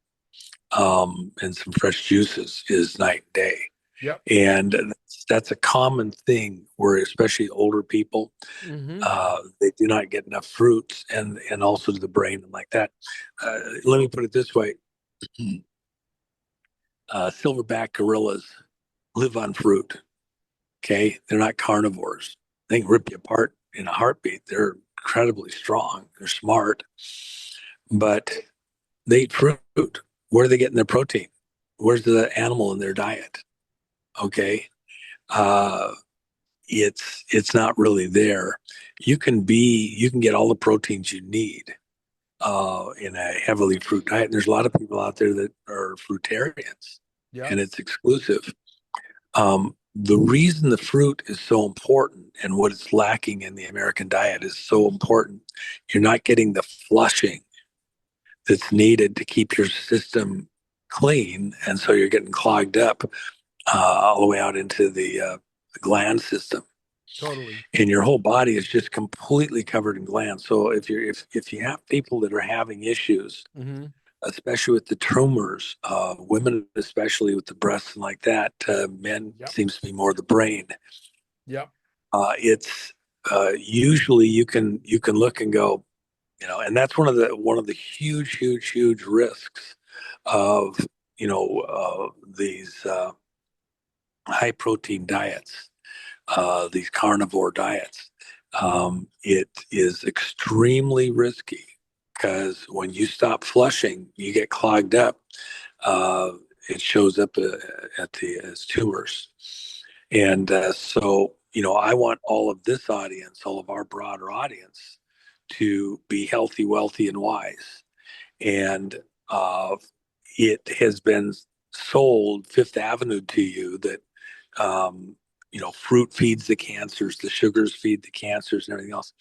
and some fresh juices is night and day. Yep. And that's a common thing where especially older people, Mm-hmm. they do not get enough fruits and also to the brain and like that. Let me put it this way. Silverback gorillas live on fruit. Okay. They're not carnivores. They can rip you apart in a heartbeat. They're incredibly strong. They're smart, but they eat fruit. Where are they getting their protein? Where's the animal in their diet? Okay. Uh, it's not really there. You can get all the proteins you need in a heavily fruit diet. And there's a lot of people out there that are fruitarians, Yep. and it's exclusive. The reason the fruit is so important and what it's lacking in the American diet is so important. You're not getting the flushing that's needed to keep your system clean, and so you're getting clogged up all the way out into the gland system, Totally. and your whole body is just completely covered in glands. So if you have people that are having issues, Mm-hmm. especially with the tumors, women especially with the breasts and like that, men Yep. seems to be more the brain. Yep. It's usually you can look and go, and that's one of the huge risks of these high protein diets, these carnivore diets. It is extremely risky because when you stop flushing, you get clogged up. Uh, it shows up at the as tumors, and so I want all of this audience, all of our broader audience, to be healthy, wealthy, and wise. And uh, it has been sold Fifth Avenue to you that um, fruit feeds the cancers, the sugars feed the cancers, and everything else.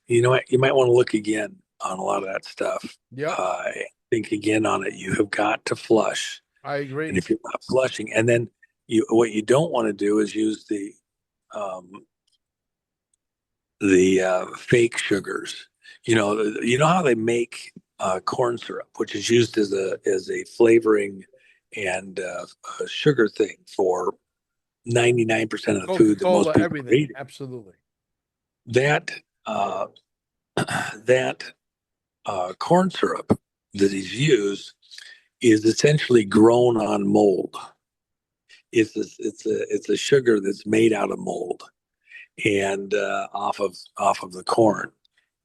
You know what? You might want to look again on a lot of that stuff. Yep. Think again on it. You have got to flush, I and agree. if you're not flushing, and then what you don't want to do is use um, the fake sugars. You know how they make corn syrup, which is used as a flavoring and a sugar thing for 99% of the food that most Coca-Cola, people are everything. eating. Absolutely. That uh, that corn syrup that is used is essentially grown on mold. It's a sugar that's made out of mold and off of the corn,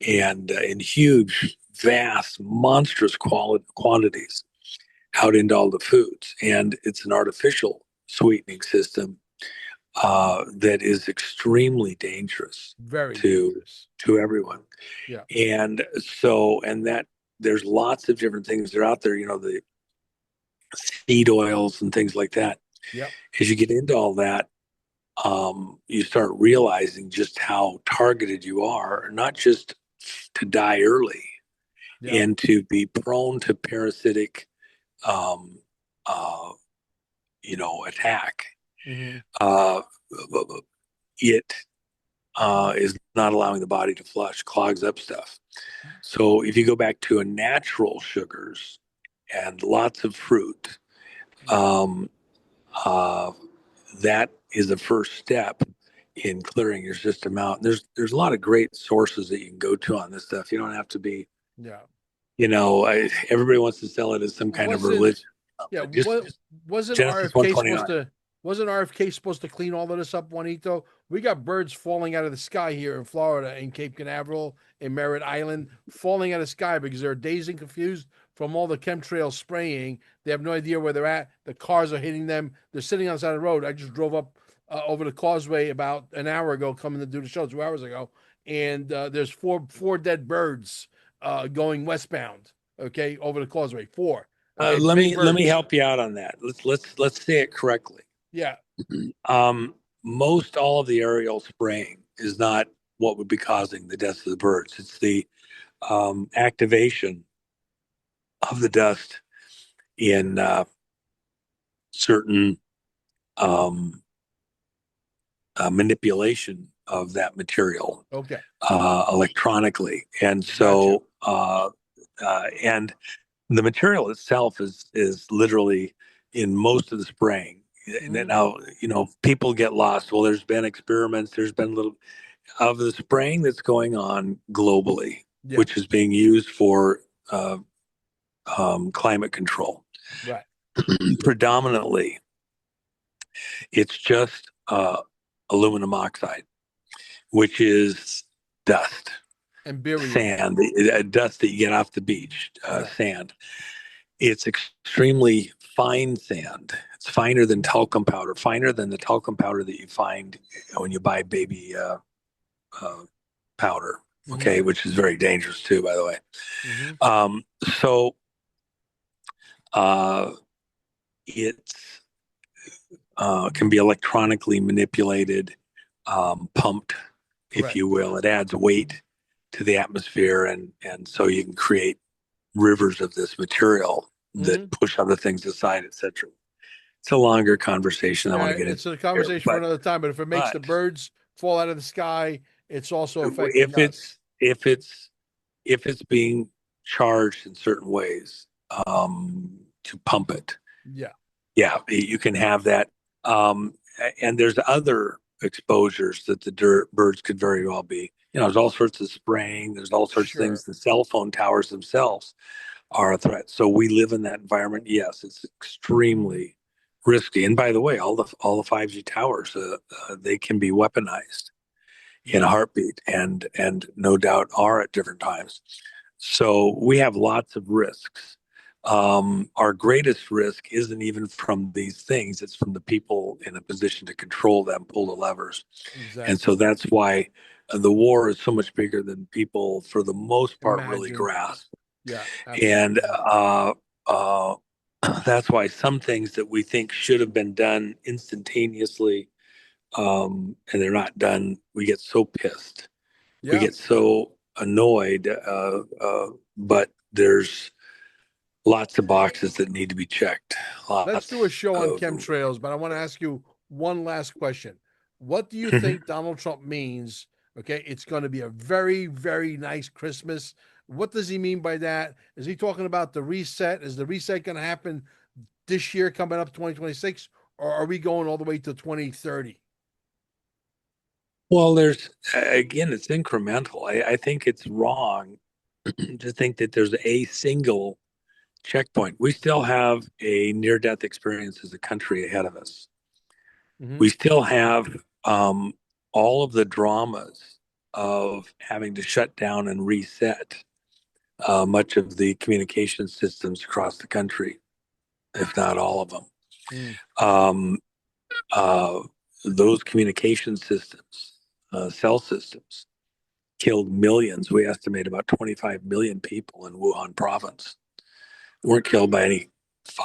and in huge, vast, monstrous quantities out into all the foods. And it's an artificial sweetening system that is extremely dangerous Very to dangerous. everyone. Yeah. And so, and that there's lots of different things that are out there. The seed oils and things like that. Yep. As you get into all that, you start realizing just how targeted you are, not just to die early Yep. and to be prone to parasitic, um, uh, attack. Mm-hmm. Uh, it is not allowing the body to flush, clogs up stuff. So if you go back to a natural sugars and lots of fruit, um, uh, that is the first step in clearing your system out. And there's a lot of great sources that you can go to on this stuff. You don't have to be, Yeah. everybody wants to sell it as some kind of Wasn't religion. yeah, Just wasn't Genesis RFK 129. supposed to wasn't RFK supposed to clean all of this up, Juanito? We got birds falling out of the sky here in Florida, in Cape Canaveral, in Merritt Island, falling out of the sky because they're dazed and confused from all the chemtrail spraying. They have no idea where they're at. The cars are hitting them. They're sitting on the side of the road. I just drove up over the causeway about an hour ago, coming to do the show 2 hours ago, and there's four dead birds going westbound. Okay, over the causeway. Four. Okay, big Let me birds. help you out on that. Let's say it correctly. Yeah. Most all of the aerial spraying is not what would be causing the deaths of the birds. It's the activation of the dust in certain um, manipulation of that material Okay. electronically, and Gotcha. and the material itself is literally in most of the spraying. Hmm. Now, people get lost. Well, there's been experiments. There's been little of the spraying that's going on globally, Yeah. which is being used for uh, climate control. Right. Predominantly, it's just aluminum oxide, which is dust, And barium. sand, dust that you get off the beach, Yeah. sand. It's extremely fine sand. It's finer than talcum powder, finer than the talcum powder that you find when you buy baby uh, powder. Hmm. Okay, which is very dangerous too, by the way. Hmm. So uh, it's can be electronically manipulated, pumped, if Correct. you will. It adds weight to the atmosphere, and so you can create rivers of this material that Hmm. push other things aside, etc. It's a longer conversation I want to get into It's a here, conversation for another time, but if it makes the but birds fall out of the sky, it's also affecting if us. it's being charged in certain ways to pump it, Yeah. yeah, you can have that. Um, and there's other exposures that the birds could very well be. There's all sorts of spraying. There's all sorts of things. Sure. The cell phone towers themselves are a threat. So we live in that environment. Yes, it's extremely risky. And by the way, all the 5G towers, they can be weaponized in a Yeah. heartbeat, and no doubt are at different times. So we have lots of risks. Our greatest risk isn't even from these things; it's from the people in a position to control them, pull the levers, and so Exactly. that's why the war is so much bigger than people, for the most part, really Imagine. grasp. Yeah. And Absolutely. uh, that's why some things that we think should have been done instantaneously, and they're not done, we get so pissed. We Yeah. get so annoyed, but there's lots of boxes that need to be checked. Let's do a Lots show on of. chemtrails, but I want to ask you one last question. What do you think Donald Trump means? Okay, it's going to be a very, very nice Christmas. What does he mean by that? Is he talking about the reset? Is the reset going to happen this year coming up 2026, or are we going all the way to 2030? Well, there's again, it's incremental. I think it's wrong to think that there's a single checkpoint. We still have a near-death experience as a country ahead of us. Hmm. We still have all of the dramas of having to shut down and reset much of the communication systems across the country, if not all of them. Mm. Um, uh, those communication systems, cell systems, killed millions. We estimate about 25 million people in Wuhan province weren't killed by any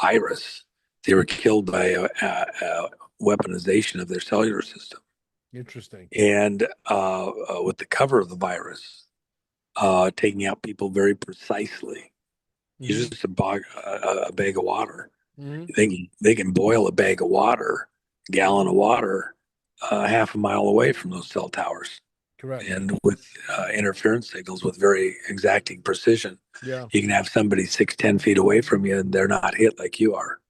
virus. They were killed by a weaponization of their cellular system. Interesting. And with the cover of the virus, taking out people very precisely. It's Hmm. just a bag of water. Hmm. They can boil a bag of water, a gallon of water, half a mile away from those cell towers, Correct. and with interference signals with very exacting precision. Yeah. You can have somebody 6, 10 feet away from you, and they're not hit like you are.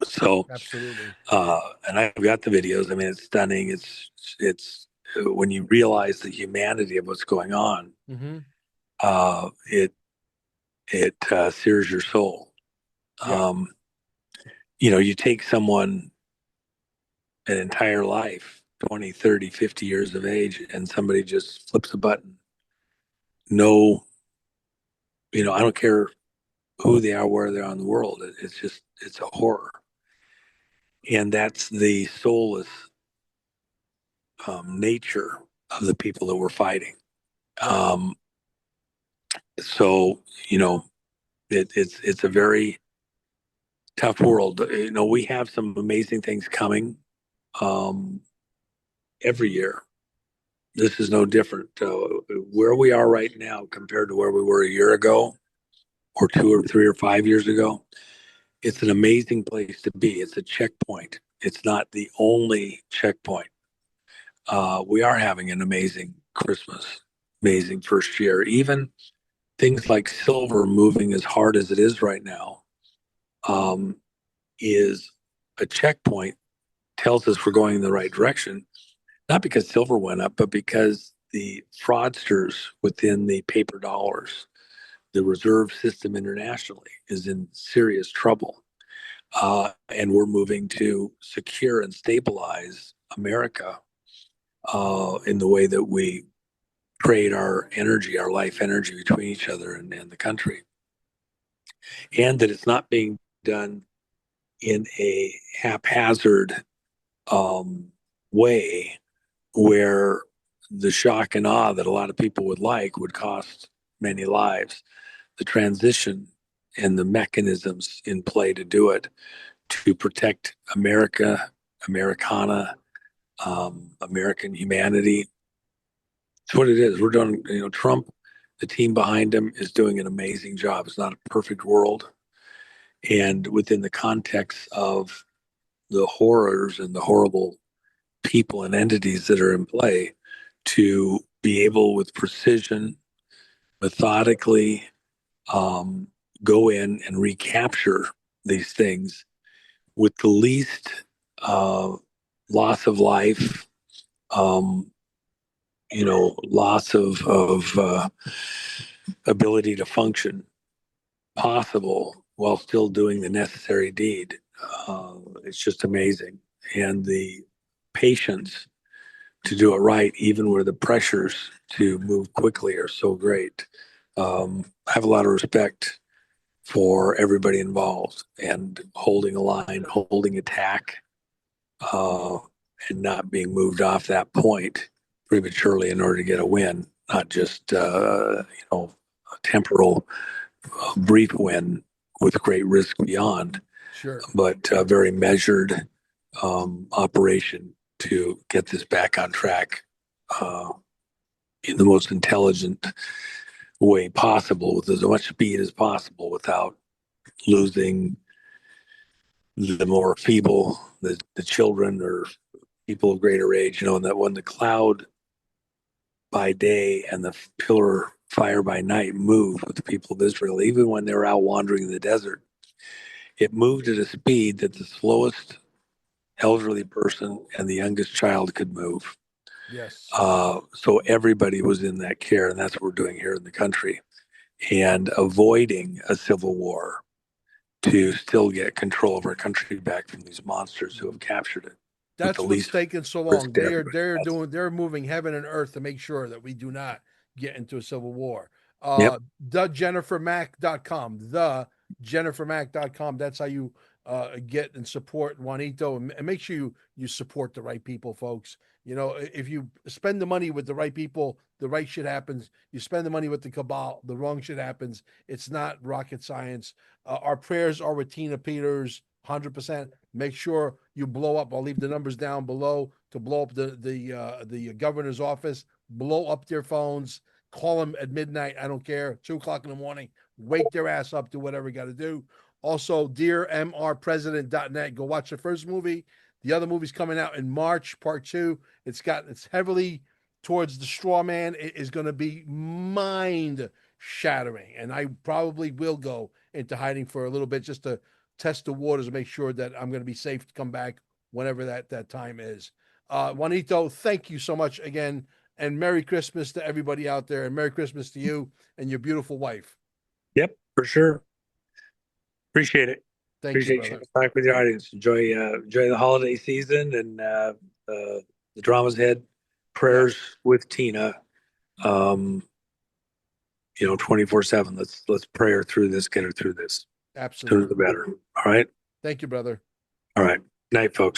So, Absolutely. and I've got the videos. I mean, it's stunning. It's when you realize the humanity of what's going on, Hmm. it sears your soul. Yeah. Um, you take someone an entire life, 20, 30, 50 years of age, and somebody just flips a button. No, I don't care who they are, where they are in the world. It's a horror. And that's the soulless nature of the people that we're fighting. Right. Um, so, you know, it's a very tough world. We have some amazing things coming um, every year. This is no different. Where we are right now compared to where we were a year ago, or 2 or 3 or 5 years ago, it's an amazing place to be. It's a checkpoint. It's not the only checkpoint. we are having an amazing Christmas, amazing first year. Even things like silver moving as hard as it is right now um, is a checkpoint, tells us we're going in the right direction, not because silver went up, but because the fraudsters within the paper dollars, the reserve system internationally, is in serious trouble. And we're moving to secure and stabilize America in the way that we trade our energy, our life energy between each other and the country. And that it's not being done in a haphazard um, way where the shock and awe that a lot of people would like would cost many lives. The transition and the mechanisms in play to do it, to protect America, Americana, American humanity. It's what it is. We're doing, Trump, the team behind him is doing an amazing job. It's not a perfect world. And within the context of the horrors and the horrible people and entities that are in play, to be able with precision, methodically, um, go in and recapture these things with the least uh, loss of life, um, loss of ability to function possible while still doing the necessary deed. It's just amazing. And the patience to do it right, even where the pressures to move quickly are so great. I have a lot of respect for everybody involved and holding a line, holding attack, uh, and not being moved off that point prematurely in order to get a win, not just a temporal, brief win with great risk beyond, Sure. but a very measured operation to get this back on track uh, in the most intelligent way possible, with as much speed as possible, without losing the more feeble, the children or people of greater age. And that when the cloud by day and the pillar fire by night moved with the people of Israel, even when they were out wandering in the desert, it moved at a speed that the slowest elderly person and the youngest child could move. Yes. So everybody was in that care, and that's what we're doing here in the country, and avoiding a civil war to still get control of our country back from these monsters who have captured it with the That's what's least taking so long. risk to They're everybody they're else. doing they're moving heaven and earth to make sure that we do not get into a civil war. Yep. TheJenniferMac.com. TheJenniferMac.com. That's how you get and support Juanito, and make sure you support the right people, folks. If you spend the money with the right people, the right shit happens. You spend the money with the cabal, the wrong shit happens. It's not rocket science. Our prayers are with Tina Peters, 100%. Make sure you blow up. I'll leave the numbers down below to blow up the governor's office. Blow up their phones. Call them at midnight. I don't care. 2 o'clock in the morning. Wake their ass up. Do whatever you got to do. Also, dearmrpresident.net. Go watch the first movie. The other movie's coming out in March, part two. It's heavily towards the straw man. It is going to be mind shattering, and I probably will go into hiding for a little bit just to test the waters and make sure that I'm going to be safe to come back whenever that time is. Juanito, thank you so much again, and Merry Christmas to everybody out there, and Merry Christmas to you and your beautiful wife. Yep, for sure. Appreciate it. Thank you, Appreciate brother. sharing back with your audience. Enjoy the holiday season and the dramas ahead. Prayers Yes, with Tina. 24/7. Let's pray her through this, get her through this. Sooner the absolutely. better. All right. Thank you, brother. All right. Night, folks.